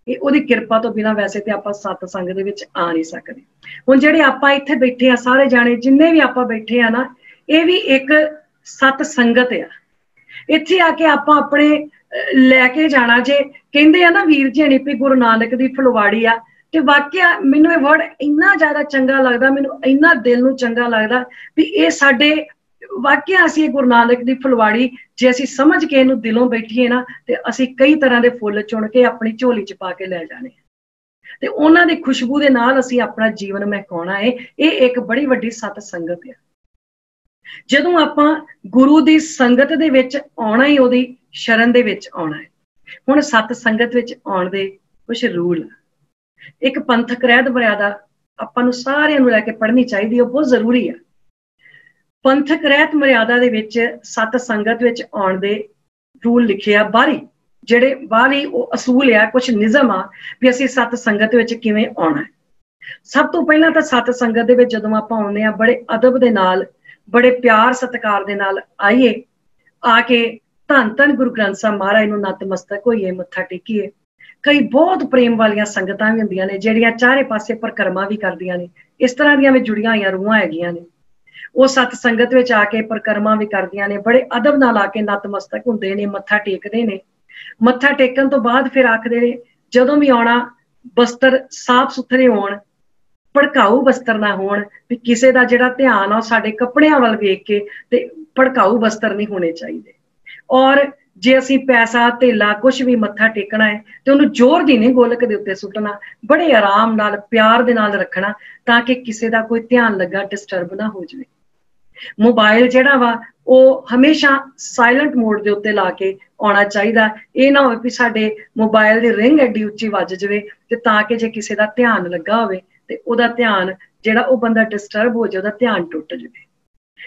ये ओदी किरपा तो बिना वैसे ते आपां सत संग दे विच आ नहीं सकदे। हुण जिहड़े आपां इत्थे बैठे आ सारे जाने, जिन्ने भी आपां बैठे आ ना, ये भी एक सत संगत आ। इत्थे आके आपां अपने लैके जाना। जे कहंदे आ ना वीर जी हणी भी गुरु नानक दी फुलवाड़ी आ, ते वाकया मैनू ये वर्ड इन्ना ज्यादा चंगा लगदा, मैनू इन्ना दिल नू चंगा लगदा भी ये साडे वाकया असीं गुरु नानक दी फुलवाड़ी जे असीं समझ के इहनूं दिलों बैठीए ना, ते असीं कई तरह दे फुੱਲ चुन के अपनी झोली च पा के लै जाने, ते उन्हां दी खुशबू दे नाल असीं अपना जीवन महकाउणा है। ये एक बड़ी वड्डी सत संगत है। जदों आपां गुरु दी संगत दे विच आउणा ही ओदी शरण दे विच आउणा है। हुण सत संगत विच आउण दे कुछ रूल, एक पंथक रहत मर्यादा आपां नूं सारिआं नूं लैके पढ़नी चाहिदी है, बहुत जरूरी है। पंथक रहत मर्यादा दे विच सत संगत विच आउण दे रूल लिखे आ बाहरी, ਜਿਹੜੇ ਬਾਹਰੀ ਉਹ ਅਸੂਲ ਆ, ਕੁਝ ਨਿਯਮ ਆ ਵੀ ਅਸੀਂ ਸਤ ਸੰਗਤ ਵਿੱਚ ਕਿਵੇਂ ਆਉਣਾ ਹੈ। ਸਭ ਤੋਂ ਪਹਿਲਾਂ ਤਾਂ ਸਤ ਸੰਗਤ ਦੇ ਵਿੱਚ ਜਦੋਂ ਆਪਾਂ ਆਉਂਦੇ ਆ, ਬੜੇ ਅਦਬ ਦੇ ਨਾਲ, ਬੜੇ ਪਿਆਰ ਸਤਿਕਾਰ ਦੇ ਨਾਲ ਆਈਏ, ਆ ਕੇ ਧੰਨ ਧੰਨ ਗੁਰੂ ਗ੍ਰੰਥ ਸਾਹਿਬ ਮਹਾਰਾਜ ਨੂੰ ਨਤਮਸਤਕ ਹੋਈਏ, ਮੱਥਾ ਟੇਕੀਏ। ਕਈ ਬਹੁਤ ਪ੍ਰੇਮ ਵਾਲੀਆਂ ਸੰਗਤਾਂ ਵੀ ਹੁੰਦੀਆਂ ਨੇ ਜਿਹੜੀਆਂ ਚਾਰੇ ਪਾਸੇ ਪਰਿਕਰਮਾ ਵੀ ਕਰਦੀਆਂ ਨੇ, ਇਸ ਤਰ੍ਹਾਂ ਦੀਆਂ ਵੀ ਜੁੜੀਆਂ ਹੋਈਆਂ ਰੂਹਾਂ ਹੈਗੀਆਂ ਨੇ। ਉਹ ਸਤ ਸੰਗਤ ਵਿੱਚ ਆ ਕੇ ਪਰਿਕਰਮਾ ਵੀ ਕਰਦੀਆਂ ਨੇ, ਬੜੇ ਅਦਬ ਨਾਲ ਆ ਕੇ ਨਤਮਸਤਕ ਹੁੰਦੇ ਨੇ, ਮੱਥਾ ਟੇਕਦੇ ਨੇ। ਮੱਥਾ ਟੇਕਣ ਤੋਂ ਬਾਅਦ ਫਿਰ ਆਖਦੇ ਨੇ ਜਦੋਂ ਵੀ ਆਉਣਾ ਬਸਤਰ ਸਾਫ਼ ਸੁਥਰੇ ਹੋਣ, ਭੜਕਾਊ ਬਸਤਰ ਨਾ ਹੋਣ, ਵੀ ਕਿਸੇ ਦਾ ਜਿਹੜਾ ਧਿਆਨ ਆ ਸਾਡੇ ਕੱਪੜਿਆਂ ਵੱਲ ਵੇਖ ਕੇ, ਤੇ ਭੜਕਾਊ ਬਸਤਰ ਨਹੀਂ ਹੋਣੇ ਚਾਹੀਦੇ। ਔਰ ਜੇ ਅਸੀਂ ਪੈਸਾ ਧੇਲਾ ਕੁਝ ਵੀ ਮੱਥਾ ਟੇਕਣਾ ਹੈ ਤੇ ਉਹਨੂੰ ਜ਼ੋਰ ਦੀ ਨਹੀਂ ਗੋਲਕ ਦੇ ਉੱਤੇ ਸੁੱਟਣਾ, ਬੜੇ ਆਰਾਮ ਨਾਲ ਪਿਆਰ ਦੇ ਨਾਲ ਰੱਖਣਾ, ਤਾਂ ਕਿ ਕਿਸੇ ਦਾ ਕੋਈ ਧਿਆਨ ਲੱਗਾ ਡਿਸਟਰਬ ਨਾ ਹੋ ਜਾਵੇ। मोबाइल जिहड़ा वा ਉਹ ਹਮੇਸ਼ਾ ਸਾਇਲੈਂਟ ਮੋਡ ਦੇ ਉੱਤੇ ਲਾ ਕੇ ਆਉਣਾ ਚਾਹੀਦਾ। ਇਹ ਨਾ ਹੋਵੇ ਵੀ ਸਾਡੇ ਮੋਬਾਈਲ ਦੀ ਰਿੰਗ ਐਡੀ ਉੱਚੀ ਵੱਜ ਜਾਵੇ ਤੇ ਤਾਂ ਕਿ ਜੇ ਕਿਸੇ ਦਾ ਧਿਆਨ ਲੱਗਾ ਹੋਵੇ ਤੇ ਉਹਦਾ ਧਿਆਨ ਜਿਹੜਾ ਉਹ ਬੰਦਾ ਡਿਸਟਰਬ ਹੋ ਜਾਵੇ, ਉਹਦਾ ਧਿਆਨ ਟੁੱਟ ਜਾਵੇ।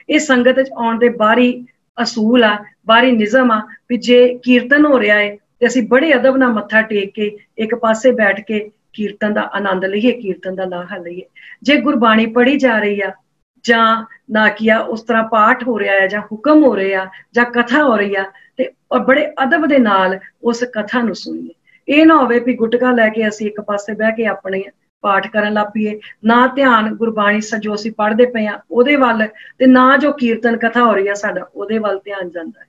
ਇਹ ਸੰਗਤ ਵਿੱਚ ਆਉਣ ਦੇ ਬਾਹਰੀ ਅਸੂਲ ਆ, ਬਾਹਰੀ ਨਿਯਮ ਆ ਵੀ ਜੇ ਕੀਰਤਨ ਹੋ ਰਿਹਾ ਹੈ ਤੇ ਅਸੀਂ ਬੜੇ ਅਦਬ ਨਾਲ ਮੱਥਾ ਟੇਕ ਕੇ ਇੱਕ ਪਾਸੇ ਬੈਠ ਕੇ ਕੀਰਤਨ ਦਾ ਆਨੰਦ ਲਈਏ, ਕੀਰਤਨ ਦਾ ਲਾਹਾ ਲਈਏ। ਜੇ ਗੁਰਬਾਣੀ ਪੜ੍ਹੀ ਜਾ ਰਹੀ ਆ ਜਾਂ ਨਾ ਕੀਆ ਉਸ ਤਰ੍ਹਾਂ ਪਾਠ ਹੋ ਰਿਹਾ ਹੈ ਜਾਂ ਹੁਕਮ ਹੋ ਰਿਹਾ ਜਾਂ ਕਥਾ ਹੋ ਰਹੀ ਆ, ਤੇ ਬੜੇ ਅਦਬ ਦੇ ਨਾਲ ਉਸ ਕਥਾ ਨੂੰ ਸੁਣੀਏ। ਇਹ ਨਾ ਹੋਵੇ ਵੀ ਗੁਟਕਾ ਲੈ ਕੇ ਅਸੀਂ ਇੱਕ ਪਾਸੇ ਬਹਿ ਕੇ ਆਪਣੇ ਪਾਠ ਕਰਨ ਲੱਗ ਪਈਏ, ਨਾ ਧਿਆਨ ਗੁਰਬਾਣੀ ਜੋ ਅਸੀਂ ਪੜ੍ਹਦੇ ਪਏ ਆ ਉਹਦੇ ਵੱਲ, ਤੇ ਨਾ ਜੋ ਕੀਰਤਨ ਕਥਾ ਹੋ ਰਹੀ ਆ ਸਾਡਾ ਉਹਦੇ ਵੱਲ ਧਿਆਨ ਜਾਂਦਾ ਹੈ।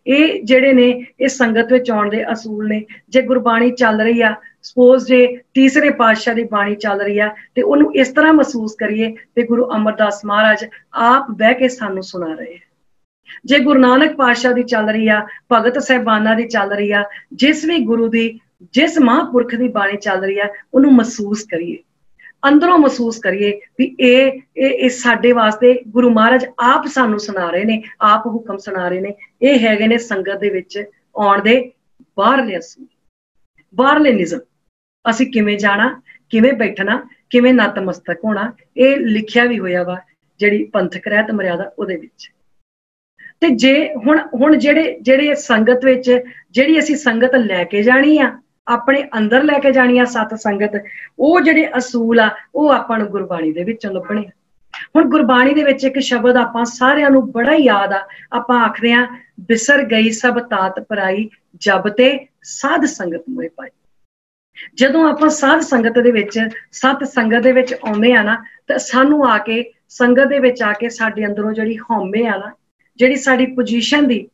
ਇਹ ਜਿਹੜੇ ਨੇ ਇਹ ਸੰਗਤ ਵਿੱਚ ਆਉਣ ਦੇ ਅਸੂਲ ਨੇ। ਜੇ ਗੁਰਬਾਣੀ ਚੱਲ ਰਹੀ ਆ, ਸਪੋਜ਼ ਜੇ ਤੀਸਰੇ ਪਾਤਸ਼ਾਹ ਦੀ ਬਾਣੀ ਚੱਲ ਰਹੀ ਆ, ਤੇ ਉਹਨੂੰ ਇਸ ਤਰ੍ਹਾਂ ਮਹਿਸੂਸ ਕਰੀਏ ਕਿ ਗੁਰੂ ਅਮਰਦਾਸ ਮਹਾਰਾਜ ਆਪ ਬਹਿ ਕੇ ਸਾਨੂੰ ਸੁਣਾ ਰਹੇ। ਜੇ ਗੁਰੂ ਨਾਨਕ ਪਾਤਸ਼ਾਹ ਦੀ ਚੱਲ ਰਹੀ ਆ, ਭਗਤ ਸਾਹਿਬਾਨਾਂ ਦੀ ਚੱਲ ਰਹੀ ਆ, ਜਿਸ ਵੀ ਗੁਰੂ ਦੀ, ਜਿਸ ਮਹਾਂਪੁਰਖ ਦੀ ਬਾਣੀ ਚੱਲ ਰਹੀ ਆ, ਉਹਨੂੰ ਮਹਿਸੂਸ ਕਰੀਏ, ਅੰਦਰੋਂ ਮਹਿਸੂਸ ਕਰੀਏ ਵੀ ਇਹ ਸਾਡੇ ਵਾਸਤੇ ਗੁਰੂ ਮਹਾਰਾਜ ਆਪ ਸਾਨੂੰ ਸੁਣਾ ਰਹੇ ਨੇ, ਆਪ ਹੁਕਮ ਸੁਣਾ ਰਹੇ ਨੇ। ਇਹ ਹੈਗੇ ਨੇ ਸੰਗਤ ਦੇ ਵਿੱਚ ਆਉਣ ਦੇ ਬਾਹਰਲੇ ਅਸੂਲ, ਬਾਹਰਲੇ ਨਿਯਮ। ਅਸੀਂ ਕਿਵੇਂ ਜਾਣਾ, ਕਿਵੇਂ ਬੈਠਣਾ, ਕਿਵੇਂ ਨਤਮਸਤਕ ਹੋਣਾ, ਇਹ ਲਿਖਿਆ ਵੀ ਹੋਇਆ ਵਾ ਜਿਹੜੀ ਪੰਥਕ ਰਹਿਤ ਮਰਿਆਦਾ ਉਹਦੇ ਵਿੱਚ। ਤੇ ਜੇ ਹੁਣ ਜਿਹੜੇ ਸੰਗਤ ਵਿੱਚ ਜਿਹੜੀ ਅਸੀਂ ਸੰਗਤ ਲੈ ਕੇ ਜਾਣੀ ਆ, ਆਪਣੇ ਅੰਦਰ ਲੈ ਕੇ ਜਾਣੀ ਆ ਸਤ ਸੰਗਤ, ਉਹ ਜਿਹੜੇ ਅਸੂਲ ਆ ਉਹ ਆਪਾਂ ਨੂੰ ਗੁਰਬਾਣੀ ਦੇ ਵਿੱਚੋਂ ਲੱਭਣੇ ਆ। ਹੁਣ ਗੁਰਬਾਣੀ ਦੇ ਵਿੱਚ ਇੱਕ ਸ਼ਬਦ ਆਪਾਂ ਸਾਰਿਆਂ ਨੂੰ ਬੜਾ ਹੀ ਯਾਦ ਆ, ਆਪਾਂ ਆਖਦੇ ਆ ਬਿਸਰ ਗਈ ਸਭ ਤਾਤ ਪਰਾਈ, ਜਬ ਤੇ ਸਾਧ ਸੰਗਤ ਮੋਏ ਪਾਈ। ਜਦੋਂ ਆਪਾਂ ਸਾਧ ਸੰਗਤ ਦੇ ਵਿੱਚ, ਸਤ ਸੰਗਤ ਦੇ ਵਿੱਚ ਆਉਂਦੇ ਆ ਨਾ, ਤਾਂ ਸਾਨੂੰ ਆ ਕੇ ਸੰਗਤ ਦੇ ਵਿੱਚ ਆ ਕੇ ਸਾਡੇ ਅੰਦਰੋਂ ਜਿਹੜੀ ਹਉਮੈ ਆ ਨਾ, ਜਿਹੜੀ ਸਾਡੀ ਪੋਜੀਸ਼ਨ ਦੀ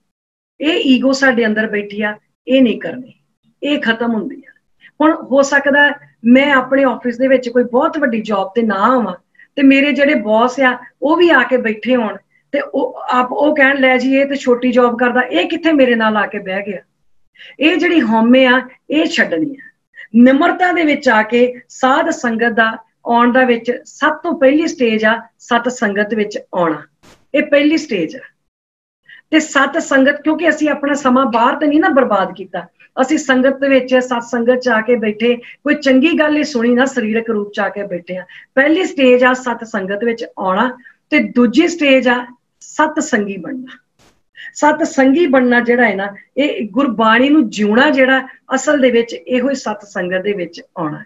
ਇਹ ਈਗੋ ਸਾਡੇ ਅੰਦਰ ਬੈਠੀ ਆ, ਇਹ ਨਹੀਂ ਕਰਨੀ, ਇਹ ਖਤਮ ਹੁੰਦੀ ਆ। ਹੁਣ ਹੋ ਸਕਦਾ ਮੈਂ ਆਪਣੇ ਆਫਿਸ ਦੇ ਵਿੱਚ ਕੋਈ ਬਹੁਤ ਵੱਡੀ ਜੌਬ ਤੇ ਨਾ ਆਵਾਂ, ਤੇ ਮੇਰੇ ਜਿਹੜੇ ਬੌਸ ਆ ਉਹ ਵੀ ਆ ਕੇ ਬੈਠੇ ਹੋਣ, ਤੇ ਉਹ ਕਹਿਣ ਲੈ ਜੀ ਇਹ ਤੇ ਛੋਟੀ ਜੌਬ ਕਰਦਾ, ਇਹ ਕਿੱਥੇ ਮੇਰੇ ਨਾਲ ਆ ਕੇ ਬਹਿ ਗਿਆ। ਇਹ ਜਿਹੜੀ ਹਉਮੈ ਆ ਇਹ ਛੱਡਣੀ ਆ। ਨਿਮਰਤਾ ਦੇ ਵਿੱਚ ਆ ਕੇ ਸਾਧ ਸੰਗਤ ਦਾ ਆਉਣ ਦਾ ਵਿੱਚ ਸਭ ਤੋਂ ਪਹਿਲੀ ਸਟੇਜ ਆ ਸਤ ਸੰਗਤ ਵਿੱਚ ਆਉਣਾ। ਇਹ ਪਹਿਲੀ ਸਟੇਜ ਆ। ਤੇ ਸਤ ਸੰਗਤ, ਕਿਉਂਕਿ ਅਸੀਂ ਆਪਣਾ ਸਮਾਂ ਬਾਹਰ ਤੇ ਨਹੀਂ ਨਾ ਬਰਬਾਦ ਕੀਤਾ, ਅਸੀਂ ਸੰਗਤ ਦੇ ਵਿੱਚ ਸਤ ਸੰਗਤ ਚ ਆ ਕੇ ਬੈਠੇ, ਕੋਈ ਚੰਗੀ ਗੱਲ ਹੀ ਸੁਣੀ ਨਾ, ਸਰੀਰਕ ਰੂਪ ਚ ਆ ਕੇ ਬੈਠੇ ਆ। ਪਹਿਲੀ ਸਟੇਜ ਆ ਸਤ ਸੰਗਤ ਵਿੱਚ ਆਉਣਾ, ਤੇ ਦੂਜੀ ਸਟੇਜ ਆ ਸਤ ਸੰਗੀ ਬਣਨਾ। सत संगी बनना जिहड़ा है ना, ये गुरबाणी नूं जिउणा जिहड़ा असल दे विच इहो ही सत संगत दे विच आउणा है।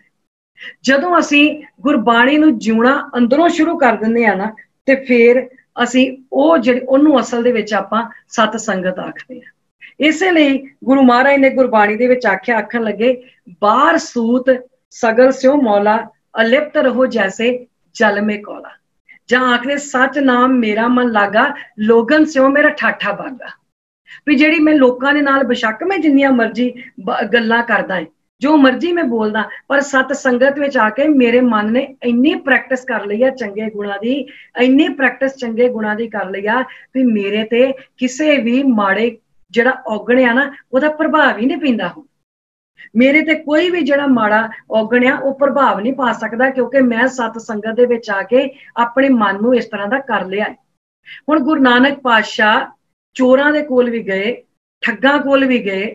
जदों असीं गुरबाणी नूं जिउणा अंदरों शुरू कर दिंदे आ ना, ते फिर असीं ਉਹ ਜਿਹੜੀ ਉਹਨੂੰ असल दे विच आपां सत संगत आखदे आ। इसे ਲਈ गुरु महाराज ने गुरबाणी दे विच आख्या, आखण लगे बाहर सूत सगल स्यो मौला, अलिप्त रहो जैसे जल में कौला। जां आखदे सच नाम मेरा मन लागा, लोगन स्यो मेरा ठाठा बागा। भी ਜਿਹੜੀ मैं लोकां दे नाल बेशक मैं जिन्नियां मर्जी गल्लां करदा है, जो मर्जी मैं बोलदा, पर सत संगत विच आके मेरे मन ने इन्नी प्रैक्टिस कर ली है चंगे गुणा दी, इन्नी प्रैक्टिस चंगे गुणा दी कर ली है भी मेरे ते किसे भी माड़े जिहड़ा औगण आ ना ਉਹਦਾ प्रभाव ही नहीं पैंदा। हो मेरे ते कोई भी जिहड़ा माड़ा औगण आ ਉਹ प्रभाव नहीं पा सकदा, क्योंकि मैं सत संगत दे विच आके अपने मन नूं इस तरह दा कर लिया है। हुण गुरु नानक पातशाह चोरां दे कोल भी गए, ठग्गां कोल भी गए,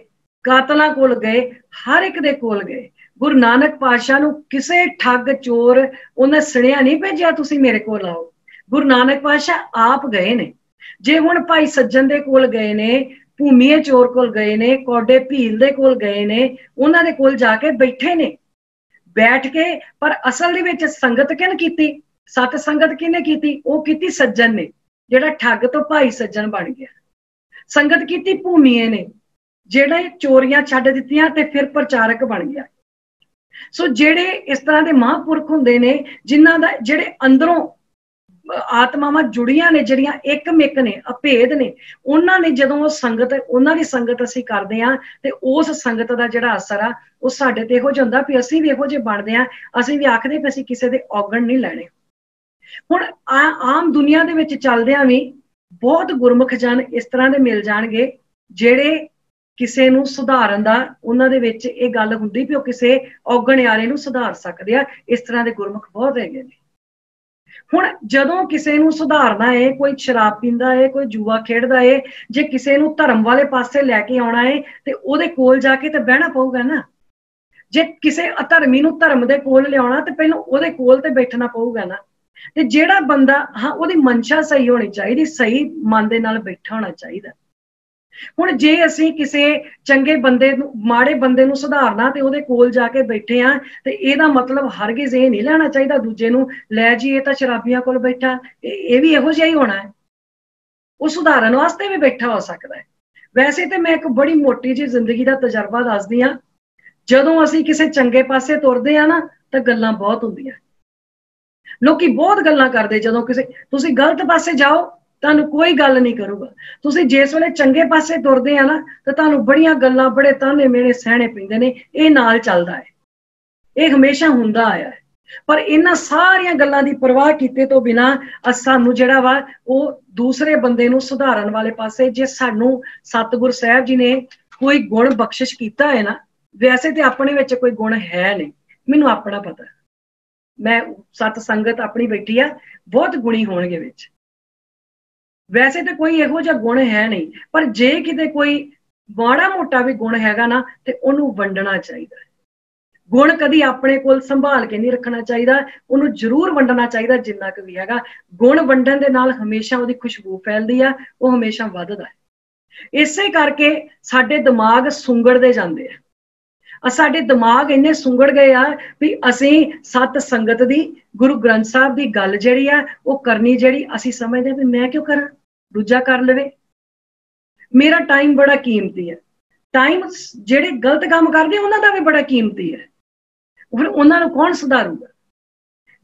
कातलां कोल गए, हर एक दे कोल गए। गुरु नानक पातशाह नूं किसे ठग चोर उन्हें सुणिया नहीं भेजिया तुसीं मेरे कोल आओ। गुरु नानक पातशाह आप गए ने। जे हुण भाई सज्जन दे कोल गए ने, भूमीए चोर कोल गए ने, कौडे भील दे कोल गए ने, उन्हां दे कोल जाके बैठे ने, बैठ के, पर असल दे विच संगत किन कीती? सत संगत किने कीती? वो कीती सज्जन ने, जिहड़ा ठग तो भाई सज्जन बन गया। संगत कीती भूमीए ने, जिहड़े चोरियां छड्ड दित्तियां ते फिर प्रचारक बन गया। सो जिहड़े इस तरह के महापुरख हुंदे ने, जिन्हां दा जिहड़े अंदरों आत्मावां जुड़ियां ने, जिहड़ियां एकमिक ने, अभेद ने, उन्हां ने जदों वो संगत, उन्हां दी संगत असीं करदे आं ते उस संगत दा जिहड़ा असर आ वो साडे ते इहो जिहा हुंदा भी असीं भी इहो जिहे बनदे आं, असीं भी आखदे भी असीं किसे दे औगण नहीं लैणे। हुण आम दुनिया दे विच चलदिआं भी बहुत गुरमुख जन इस तरह दे मिल जाणगे जिहड़े किसे नूं सुधारन दा उन्हां दे विच इह गल हुंदी भी वो किसे औगण वाले नूं सुधार सकदे आ। इस तरह दे गुरमुख बहुत हैगे ने। हुण जदों किसे नूं सुधारना है, कोई शराब पींदा है, कोई जुआ खेडदा है, जे किसे नूं धर्म वाले पासे लैके आउणा है ते ओहदे कोल जाके ते बहना पऊगा ना। जे किसे अधर्मी नूं धर्म दे कोल लिआउणा ते पहलों ओहदे कोल ते बैठना पऊगा ना। ते जिहड़ा बंदा, हाँ ओहदी मनशा सही होनी चाहिदी, सही मन दे नाल बैठा होना चाहिदा। हुण जे असीं किसे चंगे बंदे नूं, माड़े बंदे नूं सुधारना ते ओहदे कोल जाके बैठे आ ते इहदा मतलब हरगिज़ इह नहीं लेना चाहिदा दूजे नूं, लै जी इह तां शराबियां कोल बैठा, इह भी इहो जिहा ही होना है। वो सुधारन वास्ते भी बैठा हो सकदा है। वैसे ते मैं एक बड़ी मोटी जी जिंदगी दा तजर्बा दसदी आ, जदों असीं किसे चंगे पासे तुरदे आ ना तां गल्लां बहुत हुंदियां। लोकी बहुत गल्लां करदे, जदों किसे तुसीं गलत पासे जाओ तुहानूं कोई गल नहीं करूगा, तुसीं जिस वेले चंगे पासे तुरदे आ ना तां तुहानूं बड़ियां गल्लां, बड़े ताने मेने सहणे पैंदे ने। इह नाल चलदा है, इह हमेशा हुंदा आया है। पर इन्हां सारियां गल्लां दी परवाह कीते तो बिना सानूं जिहड़ा वा ओह दूसरे बंदे नूं सुधारन वाले पासे, जे सानूं सतगुर साहिब जी ने कोई गुण बख्शिश कीता है ना, वैसे ते अपने विच कोई गुण है नहीं, मैनूं अपना पता है। मैं सत संगत अपनी बैठी आ, बहुत गुणी होणगे विच, वैसे तो कोई इहो जिहा गुण है नहीं, पर जे किते कोई माड़ा मोटा भी गुण हैगा ना ते उहनूं वंडना चाहिदा। गुण कदी अपने कोल संभाल के नहीं रखना चाहिदा, उहनूं जरूर वंडना चाहिदा जिन्ना क भी हैगा। गुण वंडन दे नाल हमेशा उहदी खुशबू फैलदी आ, वो हमेशा वधदा है। इसे करके साडे दिमाग सुंगड़दे जांदे आ। साडे दिमाग इन्ने सुंगड़ गए आ भी असीं सत संगत दी, गुरु ग्रंथ साहिब दी गल जिहड़ी आ वो करनी, जिहड़ी असीं समझदे भी मैं क्यों करां, दूजा कर लवे। मेरा टाइम बड़ा कीमती है। टाइम जिहड़े गलत काम करदे उन्हां दा भी बड़ा कीमती है। फिर उन्हां नूं कौन सुधारूगा?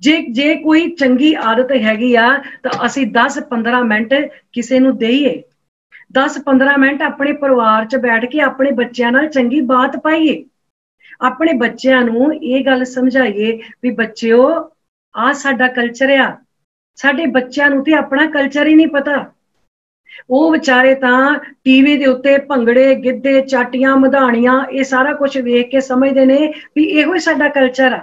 जे कोई चंगी आदत हैगी आ तां असीं 10-15 मिनट किसे नूं देईए, 10-15 मिनट अपने परिवार च बैठ के अपने बच्चों नाल चंगी बात पाईए, अपने बच्चों नूं ये गल समझाइए भी बच्चों आ साडा कल्चर आ। साडे बच्चों नूं ते अपना कल्चर ही नहीं पता। वो बेचारे तां टीवी दे उत्ते भंगड़े गिद्धे चाटियां मधाणियां ये सारा कुछ वेख के समझदे ने भी इहो ही साडा कल्चर आ,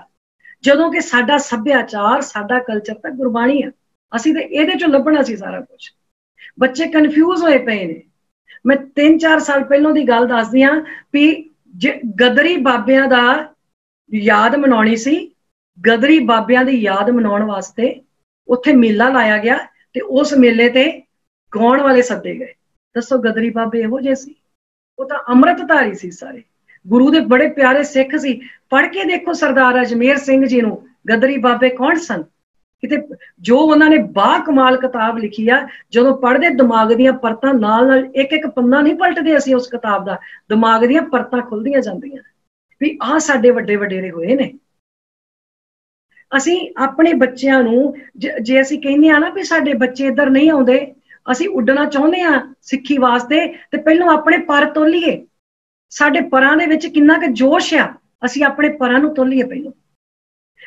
जदों कि साडा सभ्याचार, साडा कल्चर तां गुरबाणी आ। असीं ते इहदे चों लभना सी सारा कुछ। बच्चे कन्फ्यूज होए पे ने। मैं 3-4 साल पहलों दी गल दसदी आं भी गदरी बाबियां दा याद मनाउणी सी, गदरी बाबियां दी याद मनाउण वास्ते उत्थे मेला लाया गया ते उस मेले ते गाउण वाले सद्दे गए। दसो गदरी बाबे इहो जे सी? वो तो अमृतधारी सी सारे, गुरु दे बड़े प्यारे सिख सी। पढ़ के देखो सरदार अजमेर सिंह जी नूं, गदरी बाबे कौन सन? किते जो उन्होंने बा कमाल किताब लिखी आ, जो पढ़ते दिमाग दियां परतां नाल एक एक पन्ना नहीं पलटदे असीं उस किताब दा, दिमाग दियां परतां खुलदियां जांदियां भी आ साडे वड्डे वडेरे होए ने। ਅਸੀਂ ਆਪਣੇ ਬੱਚਿਆਂ ਨੂੰ ਜੇ ਅਸੀਂ ਕਹਿੰਦੇ ਆ ਨਾ ਵੀ ਸਾਡੇ ਬੱਚੇ ਇੱਧਰ ਨਹੀਂ ਆਉਂਦੇ, ਅਸੀਂ ਉੱਡਣਾ ਚਾਹੁੰਦੇ ਆ ਸਿੱਖੀ ਵਾਸਤੇ, ਤੇ ਪਹਿਲਾਂ ਆਪਣੇ ਪਰ ਤੋਲੀਏ। ਸਾਡੇ ਪਰਾਂ ਦੇ ਵਿੱਚ ਕਿੰਨਾ ਕੁ ਜੋਸ਼ ਆ, ਅਸੀਂ ਆਪਣੇ ਪਰਾਂ ਨੂੰ ਤੋਲੀਏ ਪਹਿਲਾਂ।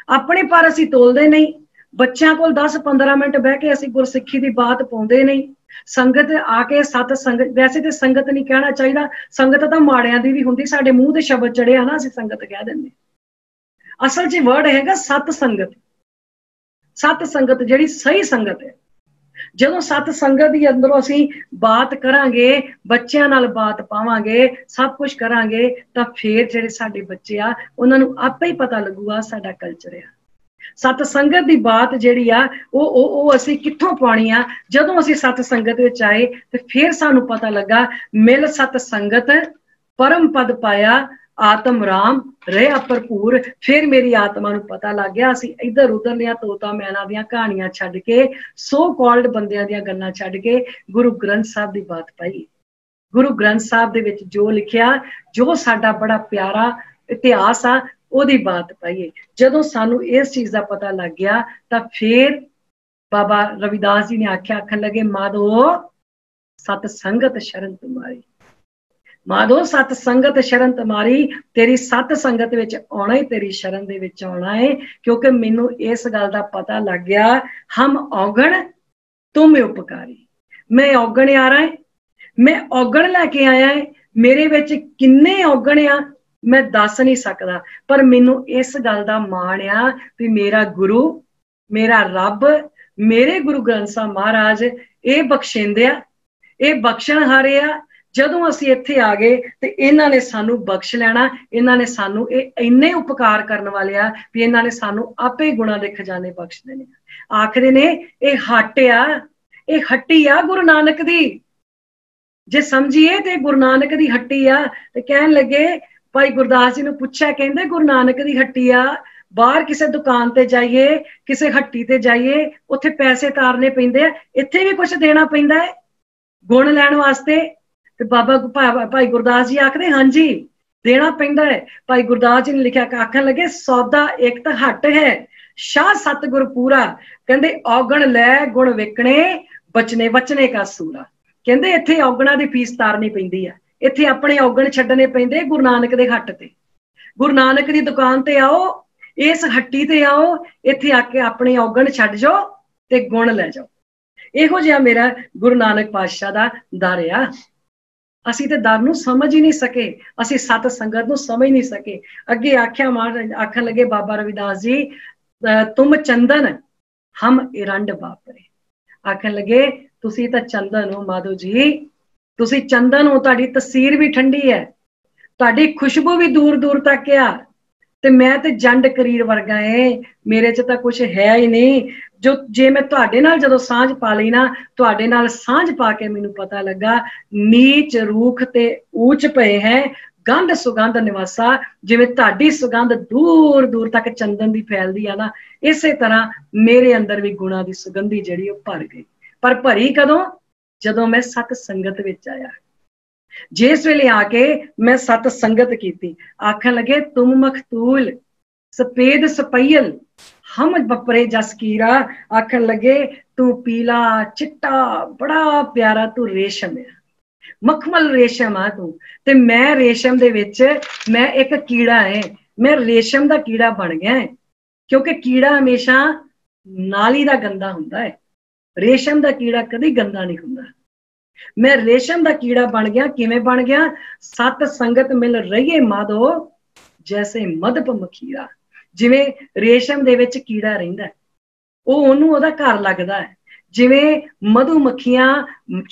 ਆਪਣੇ ਪਰ ਅਸੀਂ ਤੋਲਦੇ ਨਹੀਂ। ਬੱਚਿਆਂ ਕੋਲ 10-15 ਮਿੰਟ ਬਹਿ ਕੇ ਅਸੀਂ ਗੁਰਸਿੱਖੀ ਦੀ ਬਾਤ ਪਾਉਂਦੇ ਨਹੀਂ। ਸੰਗਤ ਆ ਕੇ ਸਤ ਸੰਗਤ, ਵੈਸੇ ਤੇ ਸੰਗਤ ਨਹੀਂ ਕਹਿਣਾ ਚਾਹੀਦਾ, ਸੰਗਤ ਤਾਂ ਮਾੜਿਆਂ ਦੀ ਵੀ ਹੁੰਦੀ, ਸਾਡੇ ਮੂੰਹ ਤੇ ਸ਼ਬਦ ਚੜਿਆ ਨਾ ਅਸੀਂ ਸੰਗਤ ਕਹਿ ਦਿੰਦੇ। ਅਸਲ 'ਚ ਵਰਡ ਹੈਗਾ ਸਤ ਸੰਗਤ। ਸਤ ਸੰਗਤ ਜਿਹੜੀ ਸਹੀ ਸੰਗਤ ਹੈ। ਜਦੋਂ ਸਤ ਸੰਗਤ ਦੀ ਅੰਦਰੋਂ ਅਸੀਂ ਬਾਤ ਕਰਾਂਗੇ, ਬੱਚਿਆਂ ਨਾਲ ਬਾਤ ਪਾਵਾਂਗੇ, ਸਭ ਕੁਝ ਕਰਾਂਗੇ, ਤਾਂ ਫੇਰ ਜਿਹੜੇ ਸਾਡੇ ਬੱਚੇ ਆ ਉਹਨਾਂ ਨੂੰ ਆਪੇ ਹੀ ਪਤਾ ਲੱਗੂਗਾ ਸਾਡਾ ਕਲਚਰ ਆ। ਸਤ ਸੰਗਤ ਦੀ ਬਾਤ ਜਿਹੜੀ ਆ ਉਹ ਅਸੀਂ ਕਿੱਥੋਂ ਪਾਉਣੀ ਆ? ਜਦੋਂ ਅਸੀਂ ਸਤ ਸੰਗਤ ਵਿੱਚ ਆਏ ਤੇ ਫਿਰ ਸਾਨੂੰ ਪਤਾ ਲੱਗਾ, ਮਿਲ ਸਤ ਸੰਗਤ ਪਰਮ ਪਦ ਪਾਇਆ, आत्म राम रहा भरपूर। फिर मेरी आत्मा नूं पता लग गया, असीं इधर उधर दियां तोता मैना दियां कहानियां छड्ड के, सो कॉल्ड बंदियां दियां गल्लां छड्ड के गुरु ग्रंथ साहब दी बात पाई। गुरु ग्रंथ साहब दे विच जो लिखिया, जो साडा बड़ा प्यारा इतिहास आ, ओदी बात पाई। जदों सानू इस चीज़ दा पता लग गया तां फिर बाबा रविदास जी ने आखन लगे, माधो सत संगत शरण तुम्हारी। माधो सत संगत शरण तुम्हारी, तेरी सत संगत विच आउणा ही तेरी शरण दे विच आउणा है। क्योंकि मैनू इस गल दा पता लग गया, हम औगण तुम उपकारी। मैं औगण आ रहा है, मैं औगण लैके आया है। मेरे विच किन्ने औगण आ मैं दस नहीं सकदा, पर मैनू इस गल दा माण आ भी मेरा गुरु, मेरा रब, मेरे गुरु ग्रंथ साहब महाराज ये बख्शेंदे आ, ये बख्शण हारे आ। ਜਦੋਂ ਅਸੀਂ ਇੱਥੇ ਆ ਗਏ ਤੇ ਇਹਨਾਂ ਨੇ ਸਾਨੂੰ ਬਖਸ਼ ਲੈਣਾ। ਇਹਨਾਂ ਨੇ ਸਾਨੂੰ ਇਹ ਇੰਨੇ ਉਪਕਾਰ ਕਰਨ ਵਾਲੇ ਆ ਵੀ ਇਹਨਾਂ ਨੇ ਸਾਨੂੰ ਆਪੇ ਗੁਣਾ ਦੇ ਖਜ਼ਾਨੇ ਬਖਸ਼ ਦੇਣੇ। ਆਖਦੇ ਨੇ ਇਹ ਹੱਟ ਆ, ਇਹ ਹੱਟੀ ਆ ਗੁਰੂ ਨਾਨਕ ਦੀ। ਜੇ ਸਮਝੀਏ ਤੇ ਗੁਰੂ ਨਾਨਕ ਦੀ ਹੱਟੀ ਆ। ਤੇ ਕਹਿਣ ਲੱਗੇ, ਭਾਈ ਗੁਰਦਾਸ ਜੀ ਨੂੰ ਪੁੱਛਿਆ, ਕਹਿੰਦੇ ਗੁਰੂ ਨਾਨਕ ਦੀ ਹੱਟੀ ਆ, ਬਾਹਰ ਕਿਸੇ ਦੁਕਾਨ ਤੇ ਜਾਈਏ, ਕਿਸੇ ਹੱਟੀ ਤੇ ਜਾਈਏ, ਉੱਥੇ ਪੈਸੇ ਤਾਰਨੇ ਪੈਂਦੇ ਆ, ਇੱਥੇ ਵੀ ਕੁਝ ਦੇਣਾ ਪੈਂਦਾ ਹੈ ਗੁਣ ਲੈਣ ਵਾਸਤੇ। ਤੇ ਬਾਬਾ ਭਾਈ ਗੁਰਦਾਸ ਜੀ ਆਖਦੇ, ਹਾਂਜੀ देना पैंदा है। भाई गुरदास जी ने लिखा, आखन लगे, सौदा एक तो हट है, शाह सतगुर पूरा। कहते औगण लै गुण विकणे, बचने बचने का सूरा। कहते इत्थे औगणा दी फीस तारनी पैंदी है, इत्थे अपने औगण छड्डने पैंदे गुरु नानक दे हट ते। गुरु नानक दी दुकान ते आओ, इस हट्टी ते आओ, इत्थे आके अपने औगण छड्ड जाओ ते गुण लै जाओ। इहो जिहा मेरा गुरु नानक पातशाह दा दर आ। असी ते दर नूं समझ ही नहीं सके, असी सत संगत नूं समझ नहीं सके। अगे आख्या महाराज आखन लगे बाबा रविदास जी, तुम चंदन हम इरंड बापरे। आखन लगे तुसी तां चंदन हो माधो जी, तुसी चंदन हो, तुहाडी तसीर भी ठंडी है, तुहाडी खुशबू भी दूर दूर तक आ, ते मैं ते जंड करीर वर्गा है, मेरे च तां कुछ है ही नहीं। जो जे मैं तुहाडे नाल जदों सांझ पा लई ना, तुहाडे नाल सांझ पा के मैनूं पता लगा, नीच रूख ते ऊंच पए हैं, गंध सुगंध निवासा। जिवें तुहाडी सुगंध दूर दूर तक चंदन दी फैलदी है ना, इसे तरह मेरे अंदर भी गुणा दी सुगंधी जिहड़ी ओह भर गई। पर भरी कदों? जदों मैं सत संगत विच आया, जिस वेले आके मैं सत संगत कीती। आखन लगे तुम मखतूल सफेद सपैयल हम बपरे जसकीरा। आखन लगे तू पीला चिट्टा बड़ा प्यारा, तू रेशम है, मखमल रेशम आ तू, ते मैं रेशम दे विच मैं एक कीड़ा है, मैं रेशम दा कीड़ा बन गया है। क्योंकि कीड़ा हमेशा नाली दा गंदा हुंदा है, रेशम दा कीड़ा कदी गंदा नहीं हुंदा। मैं रेशम दा कीड़ा बन गया। किवें बन गया? सत संगत मिल रही माधो जैसे मधप मखीरा। जिवें रेशम दे विच कीड़ा रहिंदा, ओह ओनू ओहदा घर लगदा है। जिवें मधु मक्खियां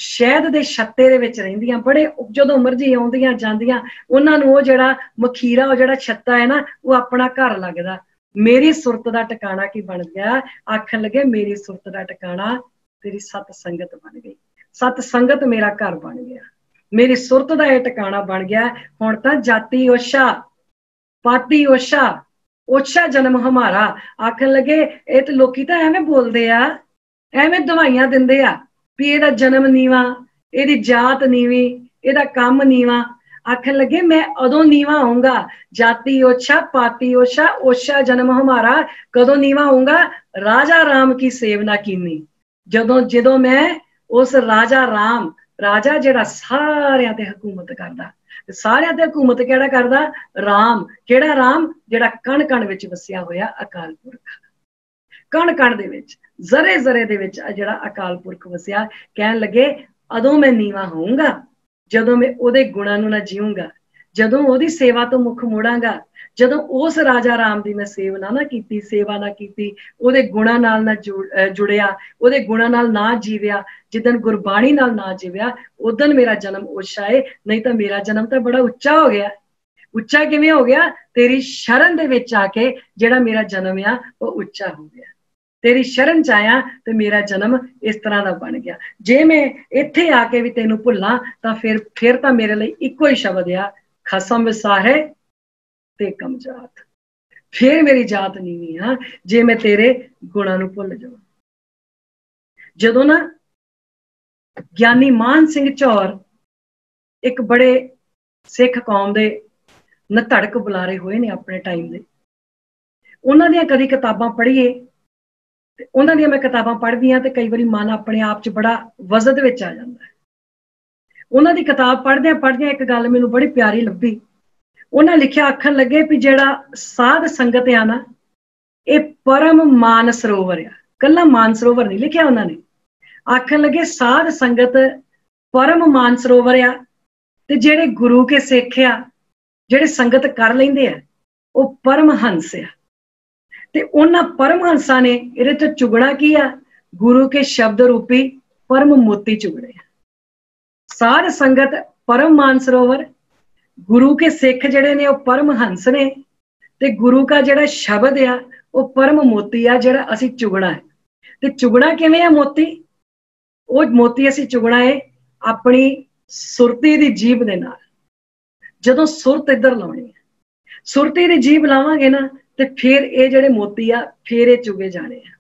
शहद दे छत्ते दे विच रहिंदियां, बड़े जदों मर्जी आउंदियां जांदियां, उन्हां नूं ओह जिहड़ा मखीरा, ओह जिहड़ा छत्ता है ना, ओह अपना घर लगदा। मेरी सुरत दा टिकाणा की बन गया? आखन लगे मेरी सुरत दा टिकाणा तेरी सत संगत बन गई। सत संगत मेरा घर बन गया, मेरी सुरत का यह टिकाणा बन गया। हुण तां जाति ओछा पाती ओछा, ओछा जन्म हमारा। आखन लगे ये तो लोकी तां एवें बोलदे आ, एवें दवाइयां दिंदे आ भी इहदा जन्म नीवा, इहदी जात नीवी, इहदा काम नीवा। आखन लगे मैं अदों नीवा होऊंगा, जाति ओछा पाती ओछा, ओछा जन्म हमारा। कदों नीवा होऊंगा? राजा राम की सेवना कीनी, जदों मैं उस राजा राम, राजा जिहड़ा सारियां ते हुकूमत करदा, सारियां ते हुकूमत किहड़ा करदा? राम। किहड़ा राम? जिहड़ा कण कण विच वसिया होया अकाल पुरख। कण कण दे विच, जरे जरे दे विच जिहड़ा अकाल पुरख वसिया। कहन लगे अदों मैं नीवा होऊंगा जदों मैं उहदे गुणां नूं ना जीऊंगा, जदों उहदी सेवा तो मुख मोड़ांगा, जदों उस राजा राम दी मैं सेवा ना कीती, सेवा ना कीती, उहदे गुणां नाल ना जुड़िया, उहदे गुणां नाल ना जीविया, जिदन गुरबाणी नाल ना जीविया, उदन मेरा जन्म ओछा है। नहीं तो मेरा जन्म तो बड़ा उच्चा हो गया। उच्चा किवें हो गया? तेरी शरण दे विच आके जिहड़ा मेरा जन्म आ वो उच्चा हो गया। तेरी शरण च आया तो मेरा जन्म इस तरह का बन गया। जे मैं इत्थे आके भी तेनू भुल्लां तां फिर तां मेरे लिए इक्को ही शब्द आ, खसम विसाहे ते कम जात। फिर मेरी जात नीवी हाँ जे मैं तेरे गुणां नूं भुल जावां। जदों ना ज्ञानी मान सिंह चौर एक बड़े सिख कौम दे नधड़क बुलारे होए ने अपने टाइम दे, उन्हां दियां कदी किताबां पढ़ीए, उन्हां दियां मैं किताबां पढ़दी हां ते कई बारी मन अपने आप च बड़ा वजद विच आ जांदा है। उन्हां दी किताब पढ़दियां एक गल मैनूं बड़ी प्यारी लभी। उन्हां लिखिया, आखन लगे भी जिहड़ा साध संगत आ ना, ये परम मान सरोवर आ। कल्ला मान सरोवर नहीं लिखिया उन्होंने, आखन लगे साध संगत परम मान सरोवर आ, ते जेड़े गुरु के सिख आ, जेड़े संगत कर लेंदे आ, वो परम हंस आ। ते उन्हां परमहंसां ने इहदे ते चुगना की आ? गुरु के शब्द रूपी परम मोती चुगने। साध संगत परम मान सरोवर, गुरु के सिख जिहड़े ने वो परम हंस ने, ते गुरु का जिहड़ा शब्द आ वो परम मोती आ जिहड़ा असीं चुगना है। ते चुगना किवें आ मोती? वो मोती असीं चुगना है अपनी सुरती दी जीभ दे नाल। जदों सुरत इधर लाउणी है, सुरती दी जीभ लावांगे ना ते फिर ये जिहड़े मोती आ फिर ये चुगे जाने आ।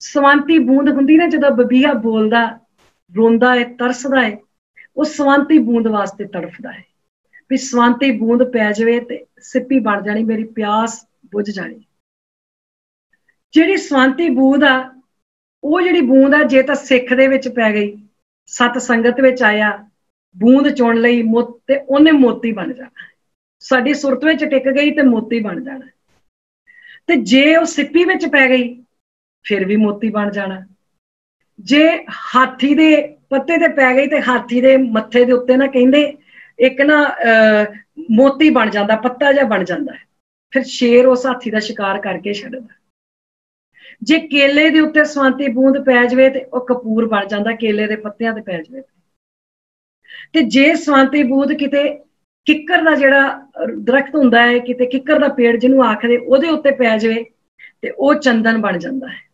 सवांती बूंद हुंदी ना, जदों बबीहा बोलदा, रोंदा है, तरसदा है, वो सवांती बूंद वास्ते तड़फदा है भी सवांती बूंद पै जावे ते सिप्पी बन जानी, मेरी प्यास बुझ जानी। जिहड़ी सवांती बूंद आ, वो जिहड़ी बूंद आ जे तां सिख दे विच पै गई, सत संगत विच आया, बूंद चुन लई, ते ओहने मोती बन जाना। साडी सुरत विच टिक गई ते मोती बन जाना। ते जे वो सिप्पी विच पै गई फिर भी मोती बन जाना। जे हाथी दे पत्ते ते पै गई ते हाथी दे मत्थे दे उत्ते ना कहंदे एक ना मोती बन जाता, पत्ता जिहा बन जाता है, फिर शेर उस हाथी का शिकार करके छड्डदा। जे केले दे उत्ते सवांती बूंद पै जावे ते वो कपूर बन जाता, केले दे पत्तियां ते पै जावे। ते जे सवांती बूंद किते किक्कर दा जिहड़ा दरख्त हुंदा है, किते किक्कर दा पेड़ जिन्हों आखदे, ओहदे उत्ते पै जावे ते वो चंदन बन जाता है।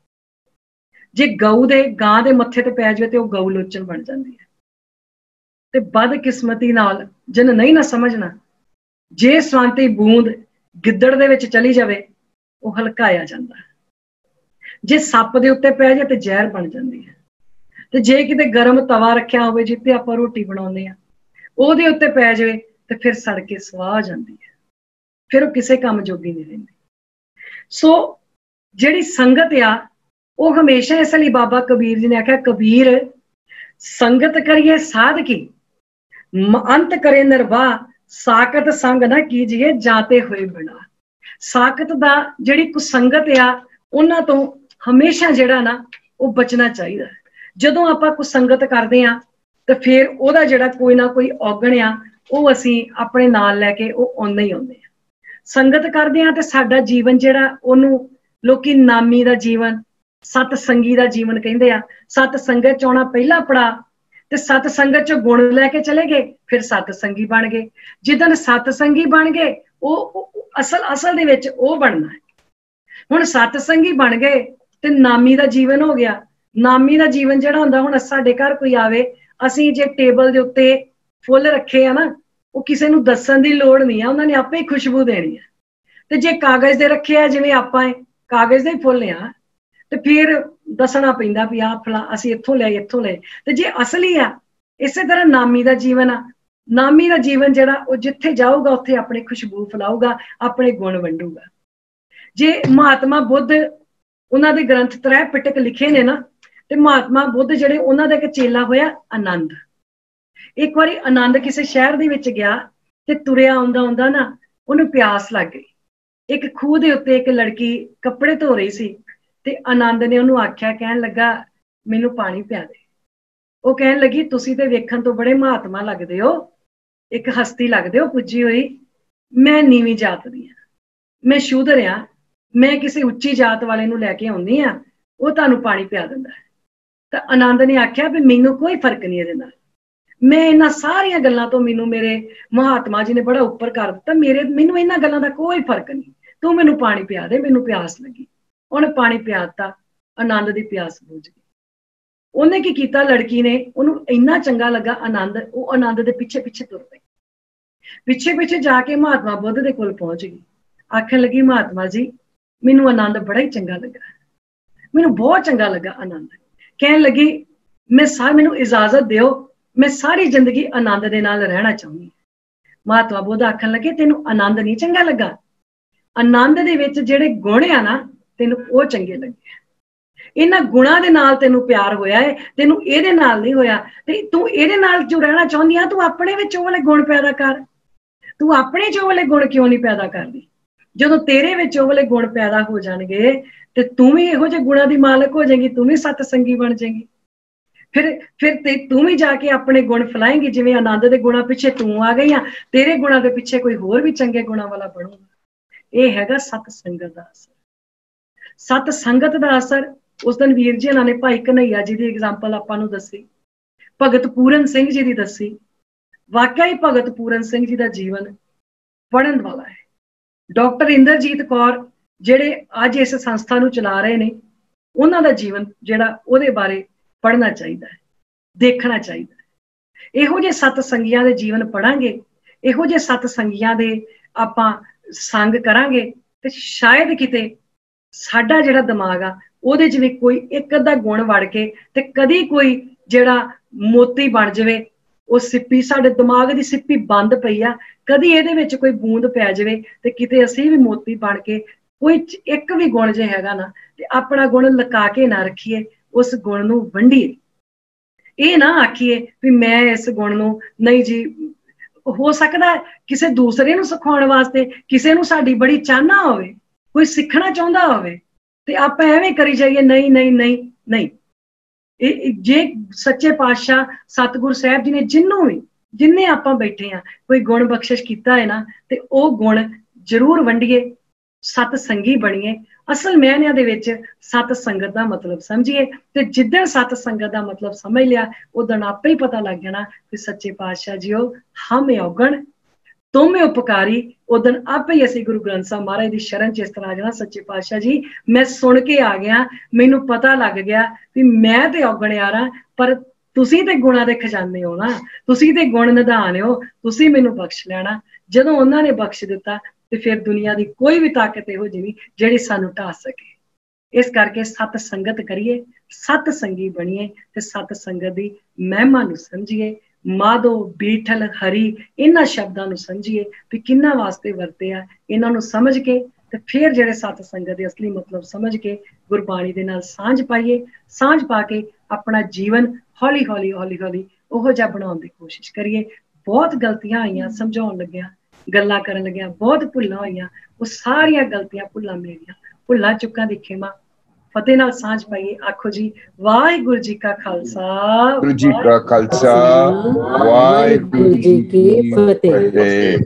जे गऊ दे गां दे मत्थे ते पै जावे ते वो गऊ लोचन बन जाती है। ते बदकिस्मती नाल जिन नहीं ना समझना, जे सवांती बूंद गिद्दड़ दे विच चली जावे वो हलकाया जाता है। जे सप दे उत्ते पै जाए तो जहर बन जाती है। ते जे किते गर्म तवा रखिया होवे जिते आपां रोटी बनाउंदे आ, ओहदे उत्ते पै जाए तो फिर सड़ के स्वाह हो जाती है, फिर वो किसी काम जोगी नहीं रहिंदी। सो जिहड़ी संगत आ वो हमेशा, इसलिए बाबा कबीर जी ने आख्या, कबीर संगत करिए साध की, अंत करे निर्वाह, साकत संग ना कीजिए जाते हुए बिना। साकत दा जिहड़ी कुसंगत आ उन्हां तो हमेशा जिहड़ा ना वो बचना चाहिए। जदों आपां कुसंगत करदे आ ते फिर ओहदा जिहड़ा कोई ना कोई औगण आ वो असीं अपने नाल लैके वो आउंदे ही आउंदे आ। संगत करदे आ ते साडा जीवन जिहड़ा ओनू लोकी नामी दा जीवन, सत संगी दा जीवन कहंदे आ। सत संगत च आउणा पहला पड़ा, ते सत संगत च गुण लैके चले गए, फिर सत संगी बन गए। जिदन सत संगी बन गए वो असल दे विच वो बनना है। हुण सत संगी बन गए ते नामी दा जीवन हो गया, ਨਾਮੀ ਦਾ ਜੀਵਨ ਜਿਹੜਾ ਹੁੰਦਾ, ਹੁਣ ਸਾਡੇ ਘਰ ਕੋਈ ਆਵੇ, ਅਸੀਂ ਜੇ ਟੇਬਲ ਦੇ ਉੱਤੇ ਫੁੱਲ ਰੱਖੇ ਆ ਨਾ, ਉਹ ਕਿਸੇ ਨੂੰ ਦੱਸਣ ਦੀ ਲੋੜ ਨਹੀਂ ਆ, ਉਹਨਾਂ ਨੇ ਆਪੇ ਹੀ ਖੁਸ਼ਬੂ ਦੇਣੀ ਆ। ਤੇ ਜੇ ਕਾਗਜ਼ ਦੇ ਰੱਖੇ ਆ, ਜਿਵੇਂ ਆਪਾਂ ਕਾਗਜ਼ ਦੇ ਫੁੱਲ ਆ, ਤੇ ਫਿਰ ਦੱਸਣਾ ਪੈਂਦਾ ਵੀ ਆਹ ਫਲਾ ਅਸੀਂ ਇੱਥੋਂ ਲਿਆਏ, ਇੱਥੋਂ ਲਏ। ਤੇ ਜੇ ਅਸਲੀ ਆ, ਇਸੇ ਤਰ੍ਹਾਂ ਨਾਮੀ ਦਾ ਜੀਵਨ ਆ। ਨਾਮੀ ਦਾ ਜੀਵਨ ਜਿਹੜਾ, ਉਹ ਜਿੱਥੇ ਜਾਊਗਾ ਉੱਥੇ ਆਪਣੀ ਖੁਸ਼ਬੂ ਫੈਲਾਊਗਾ, ਆਪਣੇ ਗੁਣ ਵੰਡੂਗਾ। ਜੇ ਮਹਾਤਮਾ ਬੁੱਧ, ਉਹਨਾਂ ਦੇ ਗ੍ਰੰਥ ਤ੍ਰੈ ਪਿਟਕ ਲਿਖੇ ਨੇ ਨਾ, ਤੇ ਮਹਾਤਮਾ ਬੁੱਧ ਜਿਹੜੇ, ਉਹਨਾਂ ਦਾ ਇੱਕ ਚੇਲਾ ਹੋਇਆ ਆਨੰਦ। ਇੱਕ ਵਾਰੀ ਆਨੰਦ ਕਿਸੇ ਸ਼ਹਿਰ ਦੇ ਵਿੱਚ ਗਿਆ, ਤੇ ਤੁਰਿਆ ਆਉਂਦਾ ਆਉਂਦਾ ਨਾ, ਉਹਨੂੰ ਪਿਆਸ ਲੱਗ ਗਈ। ਇੱਕ ਖੂਹ ਦੇ ਉੱਤੇ ਇੱਕ ਲੜਕੀ ਕੱਪੜੇ ਧੋ ਰਹੀ ਸੀ, ਤੇ ਆਨੰਦ ਨੇ ਉਹਨੂੰ ਆਖਿਆ, ਕਹਿਣ ਲੱਗਾ ਮੈਨੂੰ ਪਾਣੀ ਪਿਆ ਦੇ। ਉਹ ਕਹਿਣ ਲੱਗੀ, ਤੁਸੀਂ ਤੇ ਵੇਖਣ ਤੋਂ ਬੜੇ ਮਹਾਤਮਾ ਲੱਗਦੇ ਹੋ, ਇੱਕ ਹਸਤੀ ਲੱਗਦੇ ਹੋ ਪੁੱਜੀ ਹੋਈ, ਮੈਂ ਨੀਵੀਂ ਜਾਤ ਦੀ ਆ, ਮੈਂ ਸ਼ੂਦਰ ਆ, ਮੈਂ ਕਿਸੇ ਉੱਚੀ ਜਾਤ ਵਾਲੇ ਨੂੰ ਲੈ ਕੇ ਆਉਂਦੀ ਆ, ਉਹ ਤੁਹਾਨੂੰ ਪਾਣੀ ਪਿਆ ਦਿੰਦਾ। ਤਾਂ ਆਨੰਦ ਨੇ ਆਖਿਆ ਵੀ ਮੈਨੂੰ ਕੋਈ ਫਰਕ ਨਹੀਂ ਇਹਦੇ ਨਾਲ, ਮੈਂ ਇਹਨਾਂ ਸਾਰੀਆਂ ਗੱਲਾਂ ਤੋਂ, ਮੈਨੂੰ ਮੇਰੇ ਮਹਾਤਮਾ ਜੀ ਨੇ ਬੜਾ ਉੱਪਰ ਕਰ ਦਿੱਤਾ, ਮੈਨੂੰ ਇਹਨਾਂ ਗੱਲਾਂ ਦਾ ਕੋਈ ਫਰਕ ਨਹੀਂ, ਤੂੰ ਮੈਨੂੰ ਪਾਣੀ ਪਿਆ ਦੇ, ਮੈਨੂੰ ਪਿਆਸ ਲੱਗੀ। ਉਹਨੇ ਪਾਣੀ ਪਿਆ ਦਿੱਤਾ, ਆਨੰਦ ਦੀ ਪਿਆਸ ਬੁਝ ਗਈ। ਉਹਨੇ ਕੀ ਕੀਤਾ, ਲੜਕੀ ਨੇ, ਉਹਨੂੰ ਇੰਨਾ ਚੰਗਾ ਲੱਗਾ ਆਨੰਦ, ਉਹ ਆਨੰਦ ਦੇ ਪਿੱਛੇ ਪਿੱਛੇ ਤੁਰ ਪਈ। ਪਿੱਛੇ ਪਿੱਛੇ ਜਾ ਕੇ ਮਹਾਤਮਾ ਬੁੱਧ ਦੇ ਕੋਲ ਪਹੁੰਚ ਗਈ। ਆਖਣ ਲੱਗੀ, ਮਹਾਤਮਾ ਜੀ ਮੈਨੂੰ ਆਨੰਦ ਬੜਾ ਹੀ ਚੰਗਾ ਲੱਗਾ, ਮੈਨੂੰ ਬਹੁਤ ਚੰਗਾ ਲੱਗਾ ਆਨੰਦ। ਕਹਿਣ ਲੱਗੀ, ਮੈਨੂੰ ਇਜਾਜ਼ਤ ਦਿਓ, ਮੈਂ ਸਾਰੀ ਜ਼ਿੰਦਗੀ ਆਨੰਦ ਦੇ ਨਾਲ ਰਹਿਣਾ ਚਾਹੁੰਦੀ। ਮਹਾਤਮਾ ਬੁੱਧ ਆਖਣ ਲੱਗੇ, ਤੈਨੂੰ ਆਨੰਦ ਨਹੀਂ ਚੰਗਾ ਲੱਗਾ? ਆਨੰਦ ਦੇ ਵਿੱਚ ਜਿਹੜੇ ਗੁਣ ਆ ਨਾ, ਤੈਨੂੰ ਉਹ ਚੰਗੇ ਲੱਗੇ। ਇਹਨਾਂ ਗੁਣਾਂ ਦੇ ਨਾਲ ਤੈਨੂੰ ਪਿਆਰ ਹੋਇਆ ਹੈ, ਤੈਨੂੰ ਇਹਦੇ ਨਾਲ ਨਹੀਂ ਹੋਇਆ। ਤੇ ਤੂੰ ਇਹਦੇ ਨਾਲ ਜੋ ਰਹਿਣਾ ਚਾਹੁੰਦੀ ਆ, ਤੂੰ ਆਪਣੇ ਵਿੱਚ ਉਹ ਵਾਲੇ ਗੁਣ ਪੈਦਾ ਕਰ। ਤੂੰ ਆਪਣੇ ਚ ਉਹ ਵਾਲੇ ਗੁਣ ਕਿਉਂ ਨਹੀਂ ਪੈਦਾ ਕਰਦੀ? ਜਦੋਂ ਤੇਰੇ ਵਿੱਚ ਉਹ ਵਾਲੇ ਗੁਣ ਪੈਦਾ ਹੋ ਜਾਣਗੇ, ਤੇ ਤੂੰ ਵੀ ਇਹੋ ਜਿਹੇ ਗੁਣਾਂ ਦੀ ਮਾਲਕ ਹੋ ਜਾਏਗੀ, ਤੂੰ ਵੀ ਸਤ ਸੰਗੀ ਬਣ ਜਾਏਗੀ। ਫਿਰ ਤੇ ਤੂੰ ਵੀ ਜਾ ਕੇ ਆਪਣੇ ਗੁਣ ਫੈਲਾਏਂਗੀ। ਜਿਵੇਂ ਆਨੰਦ ਦੇ ਗੁਣਾਂ ਪਿੱਛੇ ਤੂੰ ਆ ਗਈ ਆ, ਤੇਰੇ ਗੁਣਾਂ ਦੇ ਪਿੱਛੇ ਕੋਈ ਹੋਰ ਵੀ ਚੰਗੇ ਗੁਣਾਂ ਵਾਲਾ ਬਣੂਗਾ। ਇਹ ਹੈਗਾ ਸਤ ਸੰਗਤ ਦਾ ਅਸਰ। ਸਤ ਸੰਗਤ ਦਾ ਅਸਰ ਉਸ ਦਿਨ ਵੀਰ ਜੀ ਇਹਨਾਂ ਨੇ ਭਾਈ ਕਨਈਆ ਜੀ ਦੀ ਐਗਜ਼ਾਮਪਲ ਆਪਾਂ ਨੂੰ ਦੱਸੀ, ਭਗਤ ਪੂਰਨ ਸਿੰਘ ਜੀ ਦੀ ਦੱਸੀ। ਵਾਕਿਆ ਹੀ ਭਗਤ ਪੂਰਨ ਸਿੰਘ ਜੀ ਦਾ ਜੀਵਨ ਪੜ੍ਹਨ ਵਾਲਾ ਹੈ। ਡਾਕਟਰ ਇੰਦਰਜੀਤ ਕੌਰ ਜਿਹੜੇ ਅੱਜ ਇਸ ਸੰਸਥਾ ਨੂੰ ਚਲਾ ਰਹੇ ਨੇ, ਉਹਨਾਂ ਦਾ ਜੀਵਨ ਜਿਹੜਾ, ਉਹਦੇ ਬਾਰੇ ਪੜ੍ਹਨਾ ਚਾਹੀਦਾ ਹੈ, ਦੇਖਣਾ ਚਾਹੀਦਾ ਹੈ। ਇਹੋ ਜਿਹੇ ਸਤ ਸੰਗੀਆਂ ਦੇ ਜੀਵਨ ਪੜਾਂਗੇ, ਇਹੋ ਜਿਹੇ ਸਤ ਸੰਗੀਆਂ ਦੇ ਆਪਾਂ ਸੰਗ ਕਰਾਂਗੇ, ਤੇ ਸ਼ਾਇਦ ਕਿਤੇ ਸਾਡਾ ਜਿਹੜਾ ਦਿਮਾਗ ਆ, ਉਹਦੇ 'ਚ ਵੀ ਕੋਈ ਇੱਕ ਅੱਧਾ ਗੁਣ ਵੜ ਕੇ, ਤੇ ਕਦੀ ਕੋਈ ਜਿਹੜਾ ਮੋਤੀ ਬਣ ਜਾਵੇ। ਉਹ ਸਿੱਪੀ, ਸਾਡੇ ਦਿਮਾਗ ਦੀ ਸਿੱਪੀ ਬੰਦ ਪਈ ਆ, ਕਦੀ ਇਹਦੇ ਵਿੱਚ ਕੋਈ ਬੂੰਦ ਪੈ ਜਾਵੇ, ਤੇ ਕਿਤੇ ਅਸੀਂ ਵੀ ਮੋਤੀ ਬਣ ਕੇ, ਕੋਈ ਇੱਕ ਵੀ ਗੁਣ ਜੇ ਹੈਗਾ ਨਾ, ਤੇ ਆਪਣਾ ਗੁਣ ਲੁਕਾ ਕੇ ਨਾ ਰੱਖੀਏ, ਉਸ ਗੁਣ ਨੂੰ ਵੰਡੀਏ। ਇਹ ਨਾ ਆਖੀਏ ਵੀ ਮੈਂ ਇਸ ਗੁਣ ਨੂੰ ਨਹੀਂ ਜੀ। ਹੋ ਸਕਦਾ ਕਿਸੇ ਦੂਸਰੇ ਨੂੰ ਸਿਖਾਉਣ ਵਾਸਤੇ, ਕਿਸੇ ਨੂੰ ਸਾਡੀ ਬੜੀ ਚਾਹਨਾ ਹੋਵੇ, ਕੋਈ ਸਿੱਖਣਾ ਚਾਹੁੰਦਾ ਹੋਵੇ, ਤੇ ਆਪਾਂ ਐਵੇਂ ਕਰੀ ਜਾਈਏ, ਨਹੀਂ ਨਹੀਂ ਨਹੀਂ ਨਹੀਂ। ਇਹ ਜੇ ਸੱਚੇ ਪਾਤਸ਼ਾਹ ਸਤਿਗੁਰ ਸਾਹਿਬ ਜੀ ਨੇ ਜਿੰਨੇ ਆਪਾਂ ਬੈਠੇ ਆ, ਕੋਈ ਗੁਣ ਬਖਸ਼ਿਸ਼ ਕੀਤਾ ਹੈ ਨਾ, ਤੇ ਉਹ ਗੁਣ ਜ਼ਰੂਰ ਵੰਡੀਏ, ਸਤ ਸੰਗੀ ਬਣੀਏ। ਅਸਲ ਮਾਇਨਿਆਂ ਦੇ ਵਿੱਚ ਸਤ ਸੰਗਤ ਦਾ ਮਤਲਬ ਸਮਝੀਏ, ਤੇ ਜਿੱਦਣ ਸਤ ਸੰਗਤ ਦਾ ਮਤਲਬ ਸਮਝ ਲਿਆ, ਉਦੋਂ ਆਪੇ ਹੀ ਪਤਾ ਲੱਗ ਜਾਣਾ ਕਿ ਸੱਚੇ ਪਾਤਸ਼ਾਹ ਜੀਓ ਹਮ ਔਗਣ ਤੁਮ ਉਪਕਾਰੀ। ਉਦੋਂ ਆਪੇ ਹੀ ਅਸੀਂ ਗੁਰੂ ਗ੍ਰੰਥ ਸਾਹਿਬ ਮਹਾਰਾਜ ਦੀ ਸ਼ਰਨ 'ਚ ਇਸ ਤਰ੍ਹਾਂ ਆ ਜਾਣਾ, ਸੱਚੇ ਪਾਤਸ਼ਾਹ ਜੀ ਮੈਂ ਸੁਣ ਕੇ ਆ ਗਿਆ, ਮੈਨੂੰ ਪਤਾ ਲੱਗ ਗਿਆ ਵੀ ਮੈਂ ਤੇ ਔਗਣਿਆਰਾ, ਪਰ ਤੁਸੀਂ ਤੇ ਗੁਣਾਂ ਦੇ ਖਜ਼ਾਨੇ ਹੋ ਨਾ, ਤੁਸੀਂ ਤੇ ਗੁਣ ਨਿਧਾਨ ਹੋ, ਤੁਸੀਂ ਮੈਨੂੰ ਬਖਸ਼ ਲੈਣਾ। ਜਦੋਂ ਉਹਨਾਂ ਨੇ ਬਖਸ਼ ਦਿੱਤਾ, ਤੇ ਫਿਰ ਦੁਨੀਆ ਦੀ ਕੋਈ ਵੀ ਤਾਕਤ ਇਹੋ ਜਿਹੀ ਨਹੀਂ ਜਿਹੜੀ ਸਾਨੂੰ ਢਾ ਸਕੇ। ਇਸ ਕਰਕੇ ਸਤ ਸੰਗਤ ਕਰੀਏ, ਸਤ ਸੰਗੀ ਬਣੀਏ, ਤੇ ਸਤ ਸੰਗਤ ਦੀ ਮਹਿਮਾ ਨੂੰ ਸਮਝੀਏ। ਮਾਧੋ, ਬੀਠਲ, ਹਰੀ, ਇਹਨਾਂ ਸ਼ਬਦਾਂ ਨੂੰ ਸਮਝੀਏ ਵੀ ਕਿੰਨਾ ਵਾਸਤੇ ਵਰਤੇ ਆ। ਇਹਨਾਂ ਨੂੰ ਸਮਝ ਕੇ, ਤੇ ਫਿਰ ਜਿਹੜੇ ਸਤ ਸੰਗਤ ਦੇ ਅਸਲੀ ਮਤਲਬ ਸਮਝ ਕੇ, ਗੁਰਬਾਣੀ ਦੇ ਨਾਲ ਸਾਂਝ ਪਾਈਏ। ਸਾਂਝ ਪਾ ਕੇ ਆਪਣਾ ਜੀਵਨ ਹੌਲੀ ਹੌਲੀ ਹੌਲੀ ਹੌਲੀ ਉਹੋ ਜਿਹਾ ਬਣਾਉਣ ਦੀ ਕੋਸ਼ਿਸ਼ ਕਰੀਏ। ਬਹੁਤ ਗਲਤੀਆਂ ਆਈਆਂ, ਸਮਝਾਉਣ ਲੱਗਿਆ, ਗੱਲਾਂ ਕਰਨ ਲੱਗਿਆ, ਬਹੁਤ ਭੁੱਲਾਂ ਹੋਈਆਂ। ਉਹ ਸਾਰੀਆਂ ਗਲਤੀਆਂ ਭੁੱਲਾਂ ਮੇਰੀਆਂ, ਭੁੱਲਾਂ ਚੁੱਕਾਂ ਦੀ ਖਿਮਾ। ਫਤਿਹ ਨਾਲ ਸਾਂਝ ਪਾਈਏ। ਆਖੋ ਜੀ, ਵਾਹਿਗੁਰੂ ਜੀ ਕਾ ਖਾਲਸਾ, ਵਾਹਿਗੁਰੂ ਜੀ ਕਾ ਖਾਲਸਾ, ਵਾਹਿਗੁਰੂ ਜੀ ਕੀ ਫਤਿਹ।